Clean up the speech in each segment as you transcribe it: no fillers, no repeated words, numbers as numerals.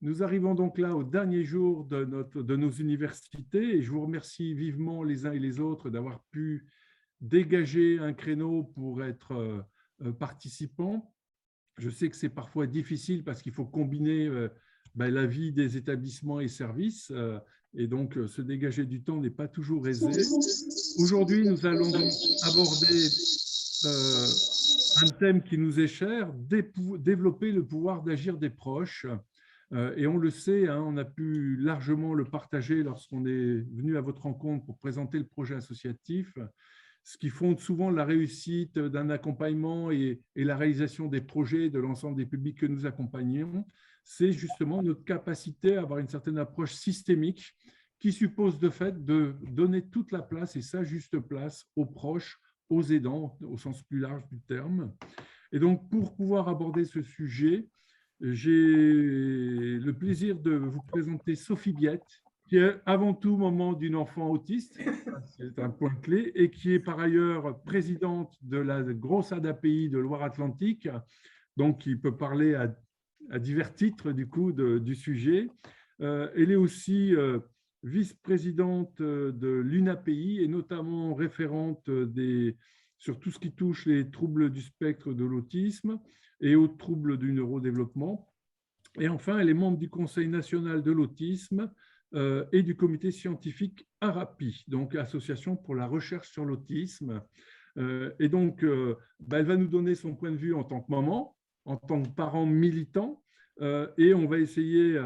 Nous arrivons donc là au dernier jour de nos universités et je vous remercie vivement les uns et les autres d'avoir pu dégager un créneau pour être participants. Je sais que c'est parfois difficile parce qu'il faut combiner la vie des établissements et services et donc se dégager du temps n'est pas toujours aisé. Aujourd'hui, nous allons donc aborder un thème qui nous est cher, développer le pouvoir d'agir des proches. Et on le sait, hein, on a pu largement le partager lorsqu'on est venu à votre rencontre pour présenter le projet associatif. Ce qui fonde souvent la réussite d'un accompagnement et la réalisation des projets de l'ensemble des publics que nous accompagnons, c'est justement notre capacité à avoir une certaine approche systémique qui suppose de fait de donner toute la place et sa juste place aux proches, aux aidants, au sens plus large du terme. Et donc, pour pouvoir aborder ce sujet, j'ai le plaisir de vous présenter Sophie Biette, qui est avant tout maman d'une enfant autiste, c'est un point clé, et qui est par ailleurs présidente de la grosse ADAPI de Loire-Atlantique, donc qui peut parler à divers titres du coup du sujet. Elle est aussi vice-présidente de l'UNAPI et notamment référente sur tout ce qui touche les troubles du spectre de l'autisme et aux troubles du neurodéveloppement. Et enfin, elle est membre du Conseil national de l'autisme et du comité scientifique ARAPI, donc Association pour la recherche sur l'autisme. Et donc, elle va nous donner son point de vue en tant que maman, en tant que parent militant, et on va essayer,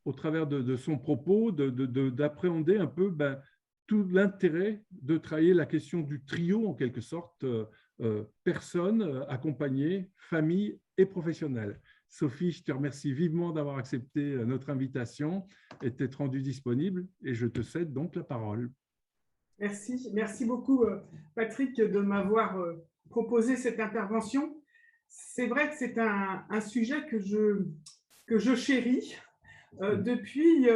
au travers de son propos, d'appréhender un peu tout l'intérêt de travailler la question du trio, en quelque sorte, personnes accompagnées, famille et professionnels. Sophie, je te remercie vivement d'avoir accepté notre invitation et de t'être rendue disponible et je te cède donc la parole. Merci beaucoup Patrick de m'avoir proposé cette intervention. C'est vrai que c'est un sujet que je chéris depuis,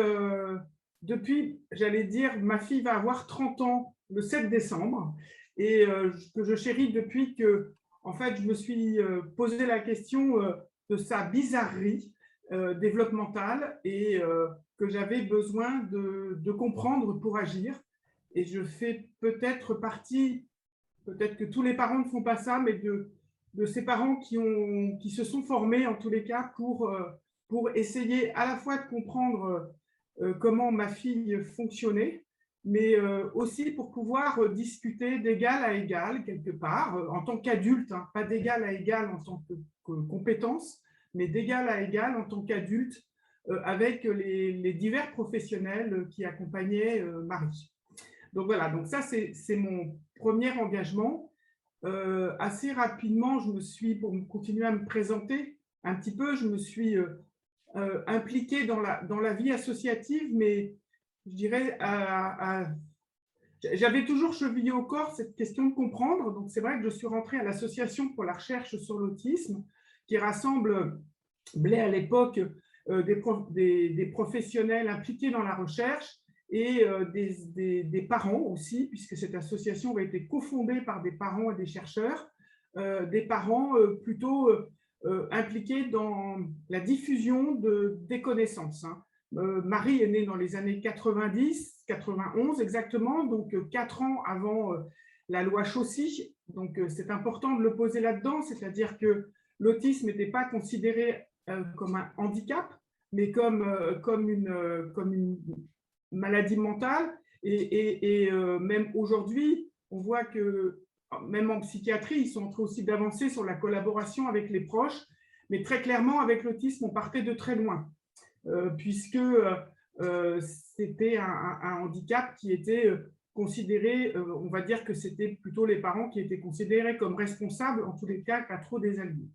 j'allais dire, ma fille va avoir 30 ans le 7 décembre et que je chéris depuis que, en fait, je me suis posé la question de sa bizarrerie développementale et que j'avais besoin de comprendre pour agir. Et je fais peut-être partie, peut-être que tous les parents ne font pas ça, mais de ces parents qui se sont formés, en tous les cas, pour essayer à la fois de comprendre comment ma fille fonctionnait, mais aussi pour pouvoir discuter d'égal à égal, quelque part, en tant qu'adulte, hein, pas d'égal à égal en tant que compétence, mais d'égal à égal en tant qu'adulte, avec les divers professionnels qui accompagnaient Marie. Donc voilà, donc ça c'est mon premier engagement. Assez rapidement, pour continuer à me présenter un petit peu, je me suis impliquée dans la vie associative, mais je dirais, j'avais toujours chevillé au corps cette question de comprendre. Donc c'est vrai que je suis rentrée à l'Association pour la recherche sur l'autisme, qui rassemblait à l'époque des professionnels impliqués dans la recherche, et des parents aussi, puisque cette association a été cofondée par des parents et des chercheurs, des parents plutôt impliqués dans la diffusion des connaissances. Hein. Marie est née dans les années 90, 91 exactement, donc 4 ans avant la loi Chaussy. Donc c'est important de le poser là-dedans, c'est-à-dire que l'autisme n'était pas considéré comme un handicap, mais comme une maladie mentale, et même aujourd'hui, on voit que même en psychiatrie, ils sont en train aussi d'avancer sur la collaboration avec les proches, mais très clairement, avec l'autisme, on partait de très loin, puisque c'était un handicap qui était considéré, on va dire que c'était plutôt les parents qui étaient considérés comme responsables, en tous les cas, pas trop des alliés.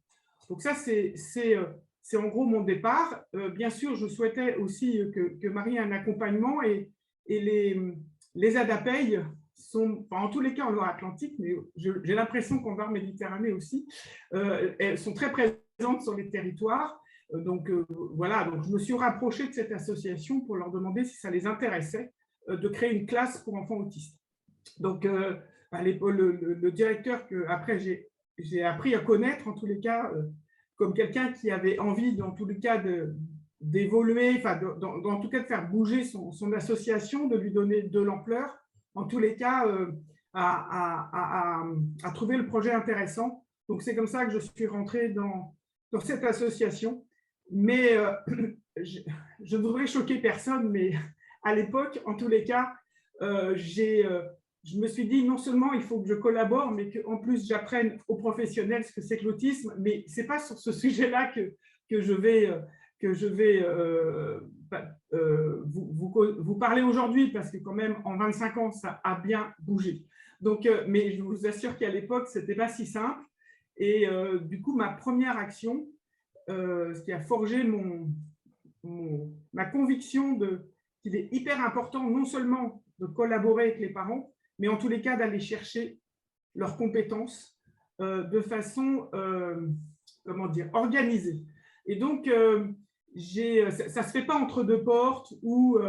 Donc ça, c'est en gros mon départ. Bien sûr, je souhaitais aussi que Marie ait un accompagnement, et les ADAPEI sont, en tous les cas en Loire-Atlantique, mais j'ai l'impression qu'en Var-Méditerranée aussi, elles sont très présentes sur les territoires. Donc voilà, donc je me suis rapprochée de cette association pour leur demander si ça les intéressait de créer une classe pour enfants autistes. Donc le directeur que après j'ai appris à connaître, en tous les cas, comme quelqu'un qui avait envie, dans tous les cas, d'évoluer, enfin, en tout cas de faire bouger son association, de lui donner de l'ampleur, en tous les cas, à trouver le projet intéressant. Donc, c'est comme ça que je suis rentré dans cette association. Mais je ne voudrais choquer personne, mais à l'époque, en tous les cas, je me suis dit non seulement il faut que je collabore, mais qu'en plus j'apprenne aux professionnels ce que c'est que l'autisme. Mais ce n'est pas sur ce sujet-là que je vais vous parler aujourd'hui, parce que quand même en 25 ans, ça a bien bougé. Donc, mais je vous assure qu'à l'époque, ce n'était pas si simple. Et du coup, ma première action, ce qui a forgé ma conviction qu'il est hyper important non seulement de collaborer avec les parents, mais en tous les cas d'aller chercher leurs compétences de façon, comment dire, organisée. Et donc, ça ne se fait pas entre deux portes ou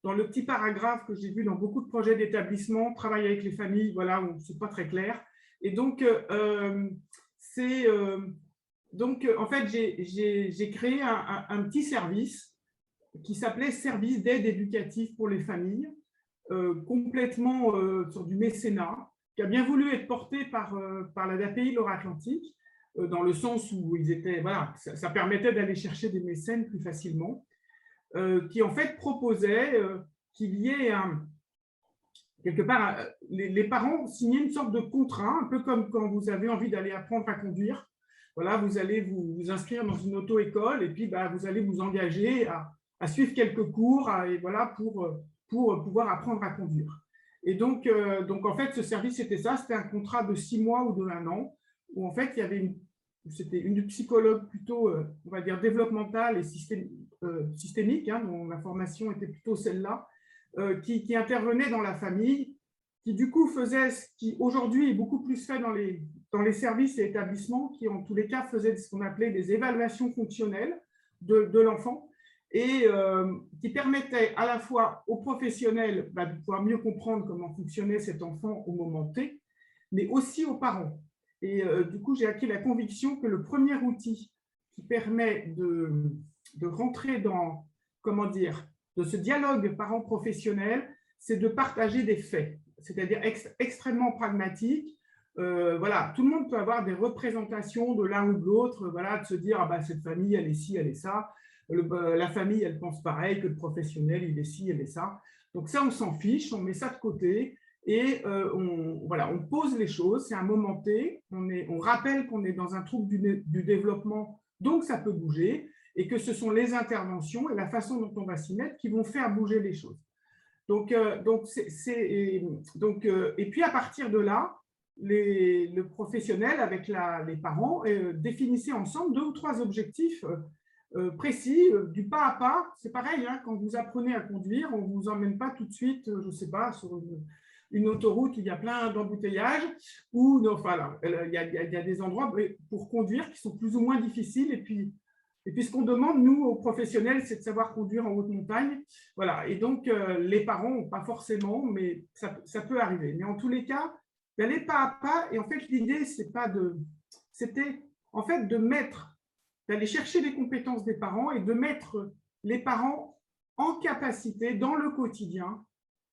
dans le petit paragraphe que j'ai vu dans beaucoup de projets d'établissement, travailler avec les familles, voilà, où ce n'est pas très clair. Et donc, en fait, j'ai créé un petit service qui s'appelait Service d'aide éducative pour les familles, complètement sur du mécénat, qui a bien voulu être porté par l'ADAPI Loire-Atlantique, dans le sens où ils étaient, voilà, ça permettait d'aller chercher des mécènes plus facilement, qui en fait proposait qu'il y ait quelque part, les parents signaient une sorte de contrat, un peu comme quand vous avez envie d'aller apprendre à conduire. Voilà, vous allez vous inscrire dans une auto-école et puis vous allez vous engager à suivre quelques cours et voilà, pour pouvoir apprendre à conduire. Et donc en fait, ce service, c'était ça, c'était un contrat de 6 mois ou de 1 an, où en fait, il y avait c'était une psychologue plutôt, on va dire, développementale et systémique, hein, dont la formation était plutôt celle-là, qui intervenait dans la famille, qui du coup faisait ce qui aujourd'hui est beaucoup plus fait dans les services et établissements, qui en tous les cas faisaient ce qu'on appelait des évaluations fonctionnelles de l'enfant, et qui permettait à la fois aux professionnels de pouvoir mieux comprendre comment fonctionnait cet enfant au moment T, mais aussi aux parents. Et du coup, j'ai acquis la conviction que le premier outil qui permet de rentrer dans, comment dire, de ce dialogue parent-professionnel, c'est de partager des faits, c'est-à-dire extrêmement pragmatique. Voilà, tout le monde peut avoir des représentations de l'un ou de l'autre, voilà, de se dire ah cette famille, elle est ci, elle est ça. La famille, elle pense pareil que le professionnel, il est ci, elle est ça. Donc ça, on s'en fiche, on met ça de côté et on pose les choses. C'est un moment T. On rappelle qu'on est dans un trouble du développement, donc ça peut bouger, et que ce sont les interventions et la façon dont on va s'y mettre qui vont faire bouger les choses. Et puis à partir de là, le professionnel avec les parents définissaient ensemble 2 ou 3 objectifs précis, du pas à pas. C'est pareil, hein, quand vous apprenez à conduire, on ne vous emmène pas tout de suite, je ne sais pas, sur une autoroute où il y a plein d'embouteillages, ou enfin, il y a des endroits pour conduire qui sont plus ou moins difficiles, et puis ce qu'on demande, nous, aux professionnels, c'est de savoir conduire en haute montagne. Voilà. Et donc, les parents, pas forcément, mais ça peut arriver. Mais en tous les cas, d'aller pas à pas. Et en fait, l'idée, c'était en fait d'aller chercher les compétences des parents et de mettre les parents en capacité, dans le quotidien,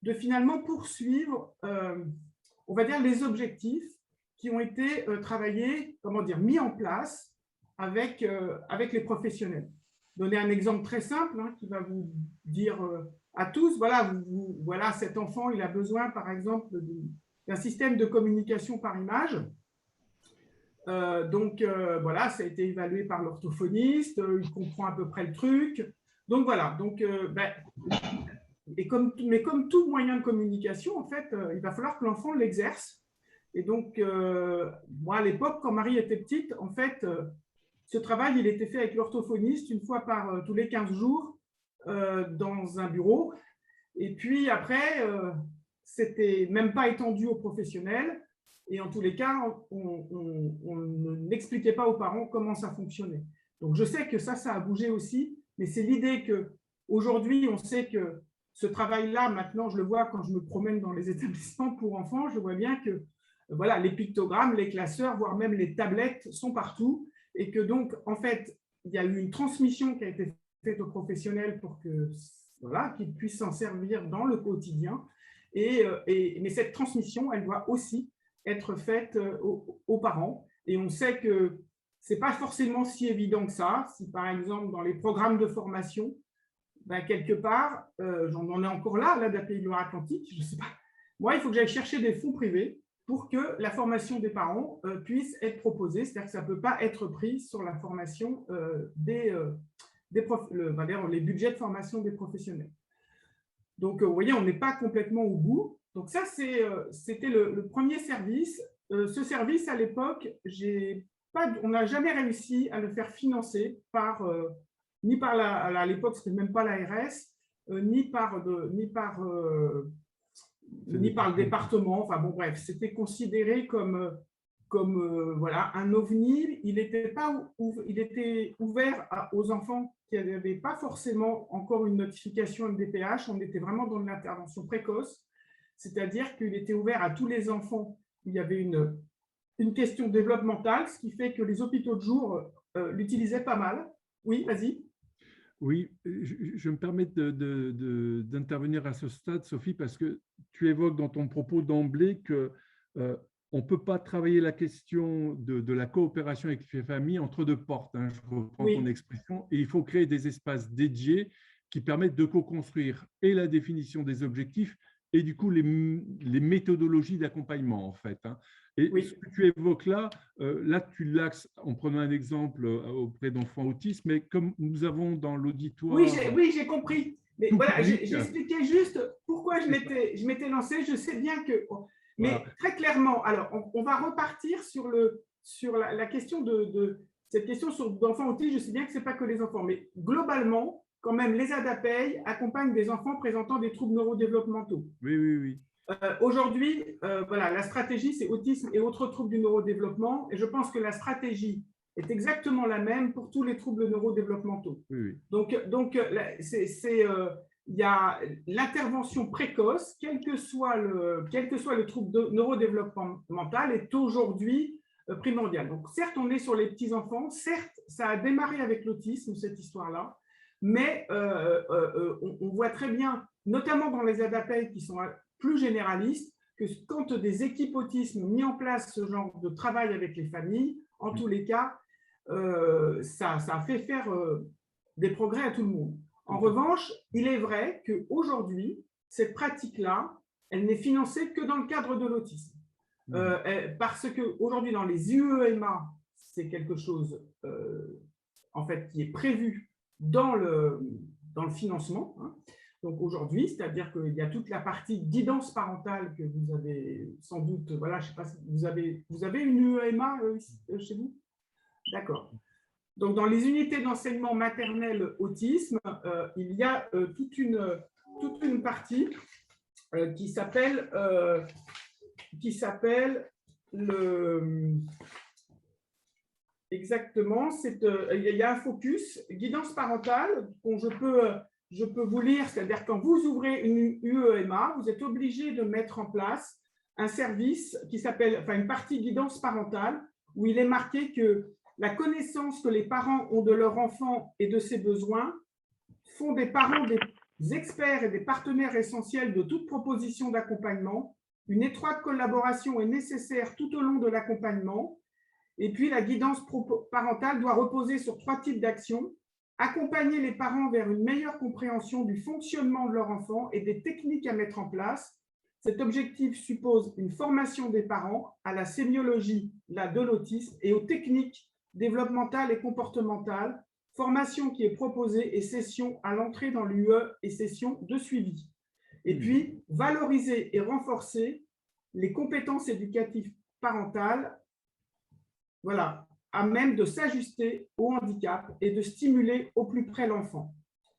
de finalement poursuivre, on va dire, les objectifs qui ont été travaillés, comment dire, mis en place avec les professionnels. Donner un exemple très simple hein, qui va vous dire à tous, voilà, cet enfant, il a besoin, par exemple, d'un système de communication par image. Voilà, ça a été évalué par l'orthophoniste, il comprend à peu près le truc. Donc, voilà. Mais comme tout moyen de communication, en fait, il va falloir que l'enfant l'exerce. Et donc, moi, à l'époque, quand Marie était petite, en fait, ce travail, il était fait avec l'orthophoniste une fois par tous les 15 jours dans un bureau. Et puis après, c'était même pas étendu aux professionnels. Et en tous les cas, on n'expliquait pas aux parents comment ça fonctionnait. Donc, je sais que ça a bougé aussi, mais c'est l'idée qu'aujourd'hui, on sait que ce travail-là, maintenant, je le vois quand je me promène dans les établissements pour enfants, je vois bien que voilà, les pictogrammes, les classeurs, voire même les tablettes sont partout. et que donc, en fait, il y a eu une transmission qui a été faite aux professionnels pour que, voilà, qu'ils puissent s'en servir dans le quotidien. Mais cette transmission, elle doit aussi être faite aux parents. Et on sait que ce n'est pas forcément si évident que ça. Si, par exemple, dans les programmes de formation, ben, quelque part, j'en ai encore là d'API Loire-Atlantique, je ne sais pas. Moi, il faut que j'aille chercher des fonds privés pour que la formation des parents puisse être proposée. C'est-à-dire que ça ne peut pas être pris sur la formation les budgets de formation des professionnels. Donc, vous voyez, on n'est pas complètement au bout. Donc, ça, c'était le premier service. Ce service, à l'époque, on n'a jamais réussi à le faire financer ni par à l'époque, ce n'était même pas l'ARS, ni par le département. Enfin bon, bref, c'était considéré comme voilà, un ovni. Il était ouvert aux enfants qui n'avaient pas forcément encore une notification MDPH. On était vraiment dans l'intervention précoce, c'est-à-dire qu'il était ouvert à tous les enfants. Il y avait une question développementale, ce qui fait que les hôpitaux de jour l'utilisaient pas mal. Oui, vas-y. Oui, je me permets d'intervenir à ce stade, Sophie, parce que tu évoques dans ton propos d'emblée que on ne peut pas travailler la question de la coopération avec les familles entre deux portes. Hein, je reprends ton expression. Et il faut créer des espaces dédiés qui permettent de co-construire et la définition des objectifs et du coup les méthodologies d'accompagnement, en fait. Hein. Et ce que tu évoques là, tu l'axes en prenant un exemple auprès d'enfants autistes, mais comme nous avons dans l'auditoire… Oui, j'ai compris. Mais voilà, j'expliquais juste pourquoi je m'étais lancé. Je sais bien que… Mais voilà. Très clairement, alors on va repartir sur la question cette question d'enfants autistes. Je sais bien que ce n'est pas que les enfants, mais globalement, quand même, les ADAPEI accompagnent des enfants présentant des troubles neurodéveloppementaux. Oui. Aujourd'hui, voilà, la stratégie, c'est autisme et autres troubles du neurodéveloppement. Et je pense que la stratégie est exactement la même pour tous les troubles neurodéveloppementaux. Oui. Donc il y a l'intervention précoce, quel que soit le trouble neurodéveloppemental, est aujourd'hui primordial. Donc, certes, on est sur les petits-enfants, certes, ça a démarré avec l'autisme, cette histoire-là, mais on voit très bien, notamment dans les ADAPEI qui sont plus généralistes, que quand des équipes autisme ont mis en place ce genre de travail avec les familles, en tous les cas, ça a fait faire des progrès à tout le monde. En revanche, il est vrai qu'aujourd'hui, cette pratique-là, elle n'est financée que dans le cadre de l'autisme. Parce qu'aujourd'hui, dans les UEMA, c'est quelque chose en fait, qui est prévu dans le financement. Hein. Donc aujourd'hui, c'est-à-dire qu'il y a toute la partie guidance parentale que vous avez sans doute, voilà, je ne sais pas si vous avez une UEMA chez vous? D'accord. Donc, dans les unités d'enseignement maternel autisme, il y a toute une partie qui s'appelle exactement, il y a un focus, guidance parentale, dont je peux vous lire, c'est-à-dire quand vous ouvrez une UEMA, vous êtes obligé de mettre en place un service qui s'appelle, enfin une partie guidance parentale, où il est marqué que la connaissance que les parents ont de leur enfant et de ses besoins font des parents des experts et des partenaires essentiels de toute proposition d'accompagnement. Une étroite collaboration est nécessaire tout au long de l'accompagnement. Et puis, la guidance parentale doit reposer sur 3 types d'actions. Accompagner les parents vers une meilleure compréhension du fonctionnement de leur enfant et des techniques à mettre en place. Cet objectif suppose une formation des parents à la sémiologie de l'autisme et aux techniques développementale et comportementale, formation qui est proposée et session à l'entrée dans l'UE et session de suivi. Et puis, valoriser et renforcer les compétences éducatives parentales, voilà, à même de s'ajuster au handicap et de stimuler au plus près l'enfant.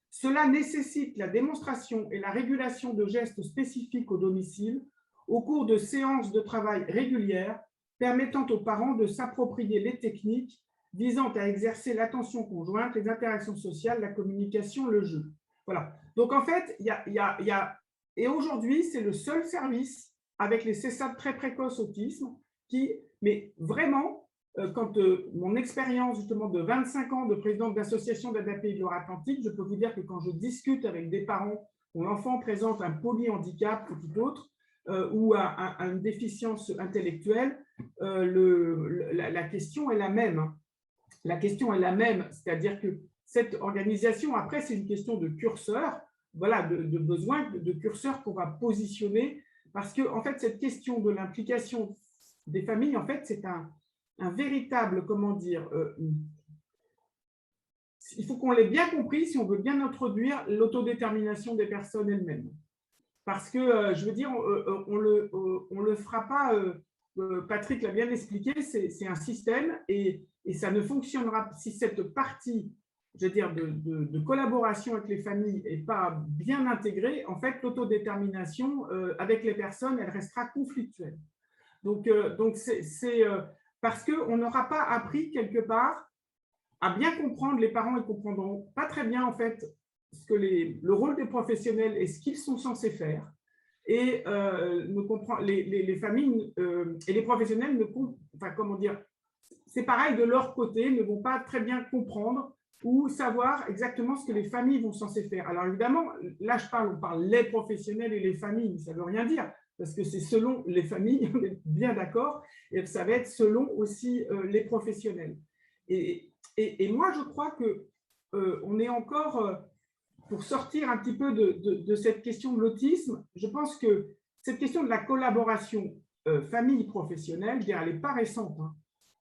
Cela nécessite la démonstration et la régulation de gestes spécifiques au domicile au cours de séances de travail régulières permettant aux parents de s'approprier les techniques visant à exercer l'attention conjointe, les interactions sociales, la communication, le jeu. Voilà. Donc, en fait, et aujourd'hui, c'est le seul service avec les CESAD très précoces autisme mais vraiment, quand mon expérience justement de 25 ans de présidente d'association d'ADAPT de Loire-Atlantique, je peux vous dire que quand je discute avec des parents dont l'enfant présente un polyhandicap ou tout autre, ou une déficience intellectuelle, la question est la même. Hein. La question est la même, c'est-à-dire que cette organisation, après, c'est une question de curseur, voilà, de besoin de curseur qu'on va positionner, parce que, en fait, cette question de l'implication des familles, en fait, c'est un véritable, comment dire, il faut qu'on l'ait bien compris si on veut bien introduire l'autodétermination des personnes elles-mêmes. Parce que, je veux dire, on le fera pas, Patrick l'a bien expliqué, c'est un système et ça ne fonctionnera si cette partie, je veux dire, de collaboration avec les familles n'est pas bien intégrée. En fait, l'autodétermination avec les personnes, elle restera conflictuelle. Donc c'est parce qu'on n'aura pas appris quelque part à bien comprendre, les parents ne comprendront pas très bien en fait ce que le rôle des professionnels et ce qu'ils sont censés faire. Et les familles et les professionnels enfin, comment dire, c'est pareil de leur côté, ne vont pas très bien comprendre ou savoir exactement ce que les familles vont censées faire. Alors évidemment, là on parle les professionnels et les familles, ça ne veut rien dire, parce que c'est selon les familles, on est bien d'accord, et ça va être selon aussi les professionnels. Et moi, je crois qu'on est encore, pour sortir un petit peu de cette question de l'autisme, je pense que cette question de la collaboration famille-professionnelle, elle n'est pas récente. Hein.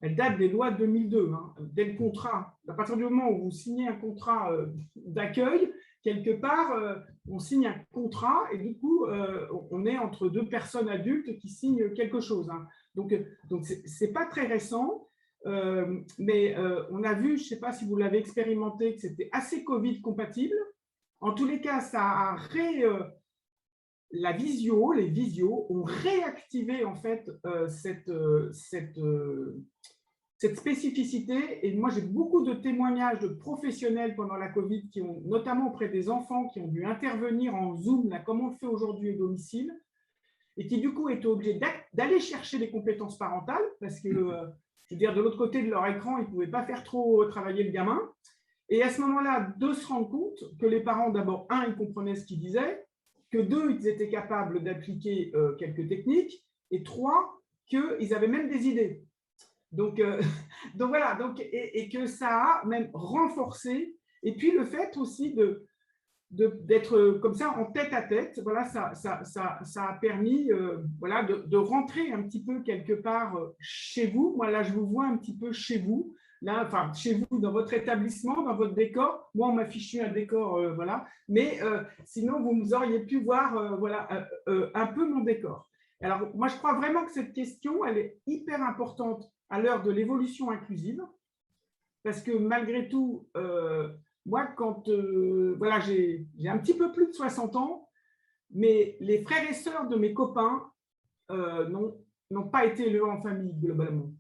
Elle date des lois de 2002, hein, dès le contrat. À partir du moment où vous signez un contrat d'accueil, quelque part, on signe un contrat et du coup, on est entre deux personnes adultes qui signent quelque chose. Hein. Donc ce n'est pas très récent. Mais on a vu, je ne sais pas si vous l'avez expérimenté, que c'était assez Covid compatible. En tous les cas, ça a les visios ont réactivé en fait cette spécificité. Et moi, j'ai beaucoup de témoignages de professionnels pendant la Covid, notamment auprès des enfants, qui ont dû intervenir en Zoom, là, comme on le fait aujourd'hui au domicile, et qui du coup étaient obligés d'aller chercher les compétences parentales, parce que je veux dire, de l'autre côté de leur écran, ils ne pouvaient pas faire trop travailler le gamin. Et à ce moment-là, de se rendre compte que les parents, d'abord, ils comprenaient ce qu'ils disaient, que deux, ils étaient capables d'appliquer quelques techniques, et trois, qu'ils avaient même des idées. Donc voilà, et que ça a même renforcé. Et puis le fait aussi d'être comme ça en tête à tête, voilà, ça a permis voilà, de rentrer un petit peu quelque part chez vous. Moi, là, je vous vois un petit peu chez vous, là, enfin, chez vous, dans votre établissement, dans votre décor. Moi, on m'a fichu un décor, voilà. Mais sinon, vous auriez pu voir voilà, un peu mon décor. Alors, moi, je crois vraiment que cette question, elle est hyper importante à l'heure de l'évolution inclusive, parce que malgré tout, moi, quand voilà, j'ai un petit peu plus de 60 ans, mais les frères et sœurs de mes copains n'ont pas été élevés en famille, globalement.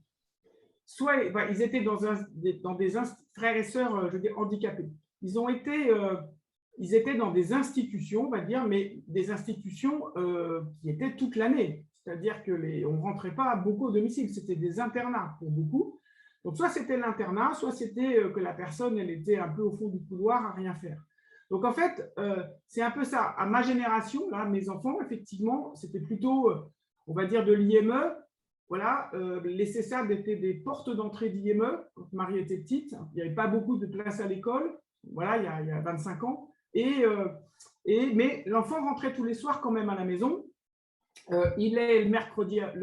Soit ils étaient dans des frères et sœurs, je veux dire, handicapés. Ils étaient dans des institutions, on va dire, mais des institutions qui étaient toute l'année. C'est-à-dire qu'on ne rentrait pas beaucoup au domicile, c'était des internats pour beaucoup. Donc, soit c'était l'internat, soit c'était que la personne, elle était un peu au fond du couloir à rien faire. Donc, en fait, c'est un peu ça. À ma génération, là, mes enfants, effectivement, c'était plutôt, on va dire, de l'IME. Voilà, les CESAD étaient des portes d'entrée d'IME quand Marie était petite. Il n'y avait pas beaucoup de place à l'école, voilà, il y a 25 ans. Mais l'enfant rentrait tous les soirs quand même à la maison. Il est le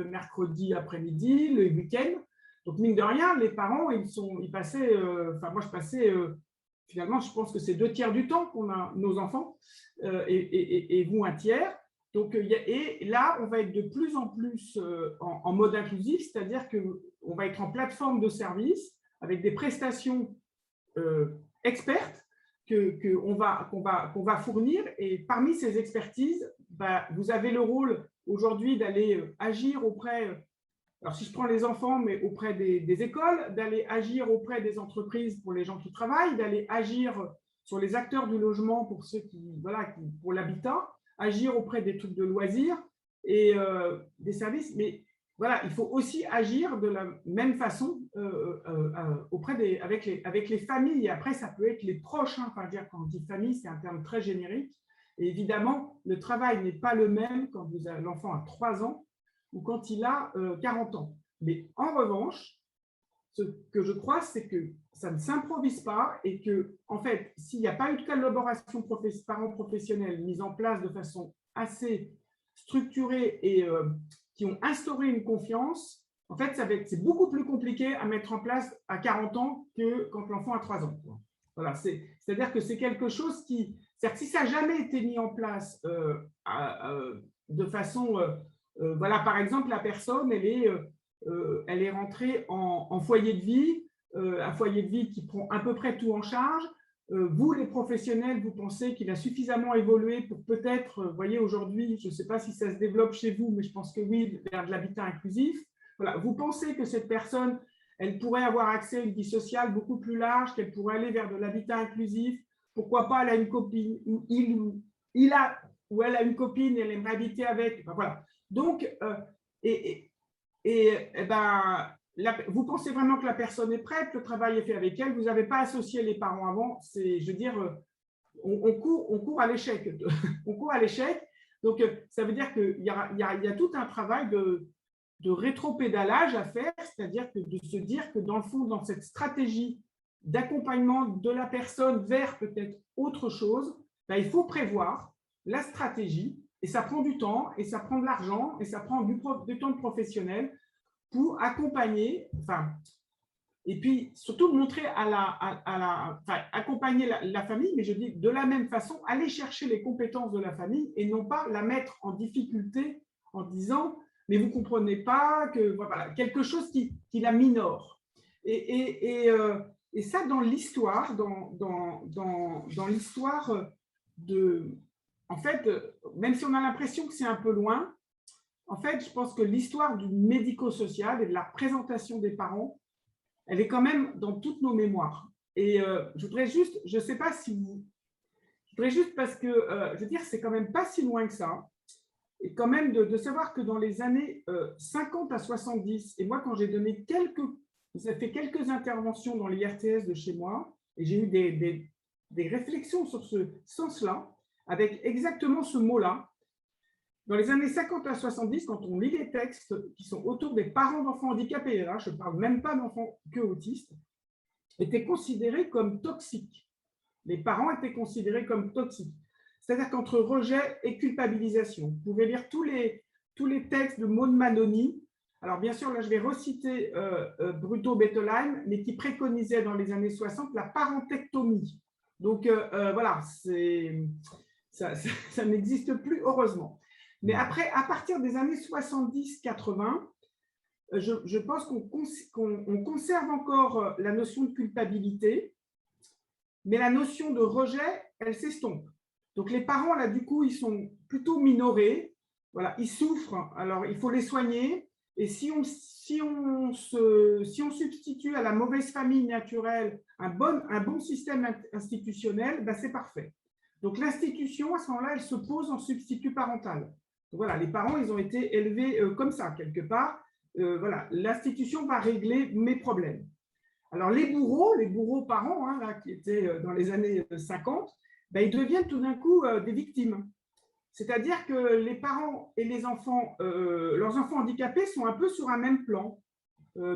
mercredi après-midi, le week-end. Donc, mine de rien, les parents, ils passaient, enfin, moi, je passais, finalement, je pense que c'est 2 tiers du temps qu'on a nos enfants, et vous, 1 tiers. Donc, et là, on va être de plus en plus en mode inclusif, c'est-à-dire qu'on va être en plateforme de service avec des prestations expertes qu'on va fournir. Et parmi ces expertises, vous avez le rôle aujourd'hui d'aller agir auprès, alors si je prends les enfants, mais auprès des écoles, d'aller agir auprès des entreprises pour les gens qui travaillent, d'aller agir sur les acteurs du logement pour ceux pour l'habitat, agir auprès des trucs de loisirs et des services. Mais voilà, il faut aussi agir de la même façon avec les familles. Et après, ça peut être les proches. Hein. Enfin, dire, quand on dit famille, c'est un terme très générique. Et évidemment, le travail n'est pas le même quand l'enfant a 3 ans ou quand il a 40 ans. Mais en revanche, ce que je crois, c'est que ça ne s'improvise pas et que, en fait, s'il n'y a pas eu de collaboration parents-professionnels mise en place de façon assez structurée et qui ont instauré une confiance, en fait, c'est beaucoup plus compliqué à mettre en place à 40 ans que quand l'enfant a 3 ans. Voilà, c'est-à-dire que c'est quelque chose qui, c'est-à-dire que si ça n'a jamais été mis en place de façon, voilà, par exemple, la personne, elle est rentrée en foyer de vie, un foyer de vie qui prend à peu près tout en charge. Vous, les professionnels, vous pensez qu'il a suffisamment évolué pour peut-être, vous voyez, aujourd'hui, je ne sais pas si ça se développe chez vous, mais je pense que oui, vers de l'habitat inclusif. Voilà, vous pensez que cette personne, elle pourrait avoir accès à une vie sociale beaucoup plus large, qu'elle pourrait aller vers de l'habitat inclusif. Pourquoi pas, elle a une copine, ou elle a une copine, elle aimerait habiter avec. Enfin, voilà. Donc, vous pensez vraiment que la personne est prête, le travail est fait avec elle, vous n'avez pas associé les parents avant, je veux dire, on court à l'échec. On court à l'échec. Donc, ça veut dire qu'il y a tout un travail de rétropédalage à faire, c'est-à-dire de se dire que dans le fond, dans cette stratégie d'accompagnement de la personne vers peut-être autre chose, il faut prévoir la stratégie, et ça prend du temps, et ça prend de l'argent, et ça prend du temps de professionnel pour accompagner, et puis surtout montrer accompagner la famille, mais je dis de la même façon, aller chercher les compétences de la famille et non pas la mettre en difficulté en disant mais vous ne comprenez pas que voilà, quelque chose qui la minore. Et ça, dans l'histoire, dans l'histoire en fait, même si on a l'impression que c'est un peu loin, en fait, je pense que l'histoire du médico-social et de la présentation des parents, elle est quand même dans toutes nos mémoires. Et je voudrais juste, je ne sais pas si vous... Je voudrais juste parce que, je veux dire, c'est quand même pas si loin que ça. Et quand même de savoir que dans les années 50 à 70, et moi, quand j'ai donné fait quelques interventions dans les RTS de chez moi, et j'ai eu des réflexions sur ce sens-là, avec exactement ce mot-là. Dans les années 50 à 70, quand on lit les textes qui sont autour des parents d'enfants handicapés, là, je ne parle même pas d'enfants que autistes, étaient considérés comme toxiques. Les parents étaient considérés comme toxiques. C'est-à-dire qu'entre rejet et culpabilisation, vous pouvez lire tous les textes de Maud Manoni. Alors, bien sûr, là, je vais reciter Brutto-Bettelheim, mais qui préconisait dans les années 60 la parentectomie. Donc, voilà, ça n'existe plus, heureusement. Mais après, à partir des années 70-80, je pense qu'on conserve encore la notion de culpabilité, mais la notion de rejet, elle s'estompe. Donc, les parents, là, du coup, ils sont plutôt minorés. Voilà, ils souffrent, alors il faut les soigner. Et si on substitue à la mauvaise famille naturelle un bon système institutionnel, c'est parfait. Donc, l'institution, à ce moment-là, elle se pose en substitut parental. Donc, voilà, les parents, ils ont été élevés comme ça, quelque part. Voilà, l'institution va régler mes problèmes. Alors, les bourreaux parents, hein, là, qui étaient dans les années 50, ils deviennent tout d'un coup des victimes. C'est-à-dire que les parents et les enfants, leurs enfants handicapés sont un peu sur un même plan.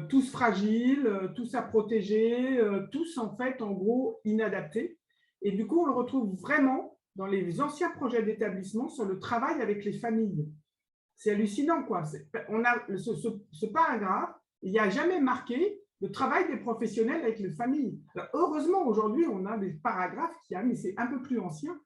Tous fragiles, tous à protéger, tous en fait, en gros, inadaptés. Et du coup, on le retrouve vraiment dans les anciens projets d'établissement sur le travail avec les familles. C'est hallucinant, quoi. On a ce paragraphe, il n'y a jamais marqué le travail des professionnels avec les familles. Alors, heureusement, aujourd'hui, on a des paragraphes mais c'est un peu plus ancien,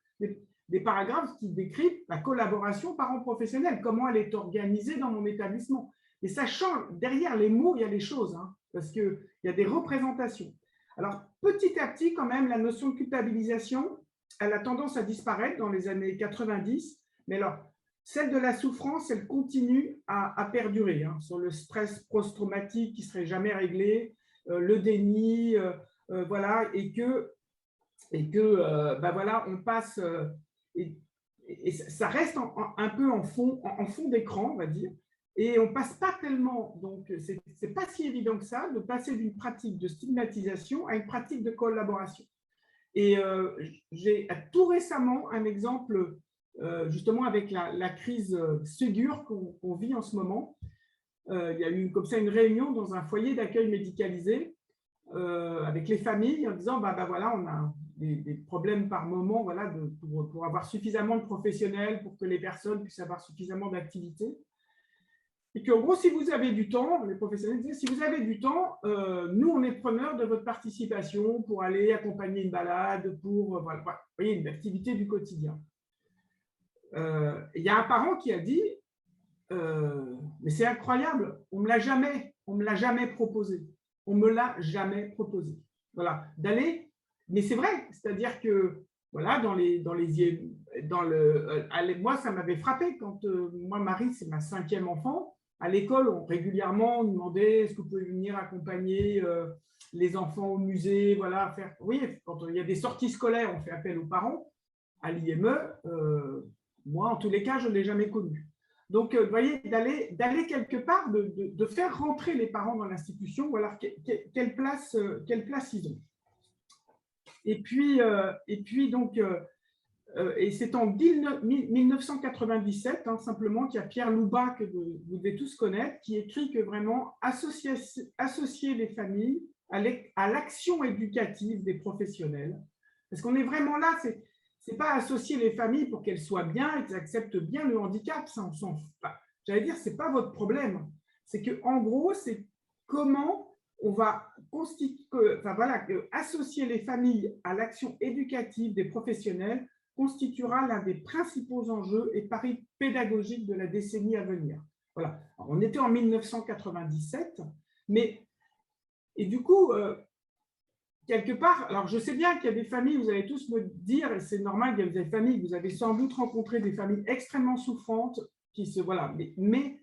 des paragraphes qui décrivent la collaboration parents-professionnels, comment elle est organisée dans mon établissement. Et ça change, derrière les mots, il y a les choses, hein, parce qu'il y a des représentations. Alors, petit à petit, quand même, la notion de culpabilisation, elle a tendance à disparaître dans les années 90, mais alors, celle de la souffrance, elle continue à perdurer, hein, sur le stress post-traumatique qui ne serait jamais réglé, le déni, voilà, et que voilà, on passe, et ça reste un peu en fond d'écran, on va dire. Et on passe pas tellement, donc c'est pas si évident que ça, de passer d'une pratique de stigmatisation à une pratique de collaboration. Et j'ai tout récemment un exemple, justement avec la crise Ségur qu'on vit en ce moment. Il y a eu comme ça une réunion dans un foyer d'accueil médicalisé avec les familles en disant bah voilà, on a des problèmes par moment, voilà, pour avoir suffisamment de professionnels, pour que les personnes puissent avoir suffisamment d'activités. Et qu'en gros, si vous avez du temps, les professionnels disaient, si vous avez du temps, nous, on est preneurs de votre participation pour aller accompagner une balade, pour, voilà, vous voyez, une activité du quotidien. Il y a un parent qui a dit, mais c'est incroyable, on me l'a jamais proposé. On me l'a jamais proposé. Voilà, d'aller, mais c'est vrai, c'est-à-dire que, voilà, moi, ça m'avait frappé quand, moi, Marie, c'est ma 5e enfant. À l'école, régulièrement, on nous demandait est-ce que vous pouvez venir accompagner les enfants au musée, voilà, faire. Oui, quand il y a des sorties scolaires, on fait appel aux parents. À l'IME, moi, en tous les cas, je ne l'ai jamais connu. Donc, vous voyez, d'aller quelque part, de faire rentrer les parents dans l'institution, voilà, quelle place ils ont. Et puis donc. Et c'est en 1997, hein, simplement, qu'il y a Pierre Loubat, que vous devez tous connaître, qui écrit que vraiment associer les familles à l'action éducative des professionnels. Parce qu'on est vraiment là, c'est pas associer les familles pour qu'elles soient bien et qu'elles acceptent bien le handicap. Ça, j'allais dire, c'est pas votre problème. C'est qu'en gros, c'est comment on va associer les familles à l'action éducative des professionnels constituera l'un des principaux enjeux et paris pédagogiques de la décennie à venir. Voilà. Alors, on était en 1997, et du coup, quelque part, alors je sais bien qu'il y a des familles, vous allez tous me dire, et c'est normal, il y a des familles, vous avez sans doute rencontré des familles extrêmement souffrantes, voilà, mais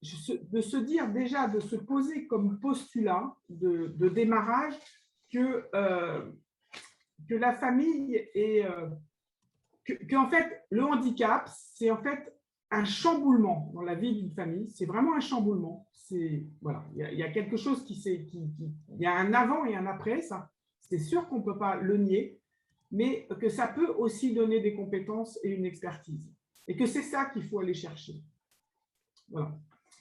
de se dire déjà, de se poser comme postulat de démarrage que la famille est... en fait, le handicap, c'est en fait un chamboulement dans la vie d'une famille. C'est vraiment un chamboulement. Voilà, il y a quelque chose il y a un avant et un après, ça. C'est sûr qu'on ne peut pas le nier, mais que ça peut aussi donner des compétences et une expertise. Et que c'est ça qu'il faut aller chercher. Voilà.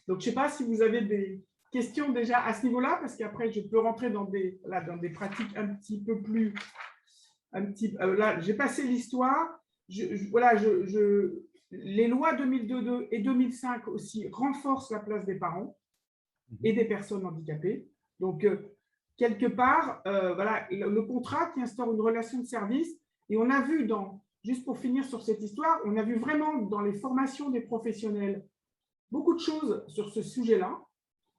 Donc, je ne sais pas si vous avez des questions déjà à ce niveau-là, parce qu'après, je peux rentrer dans des pratiques un petit peu plus... là, j'ai passé l'histoire. Les lois 2002 et 2005 aussi renforcent la place des parents et des personnes handicapées. Donc, quelque part, voilà, le contrat qui instaure une relation de service, et on a vu juste pour finir sur cette histoire, on a vu vraiment dans les formations des professionnels beaucoup de choses sur ce sujet-là,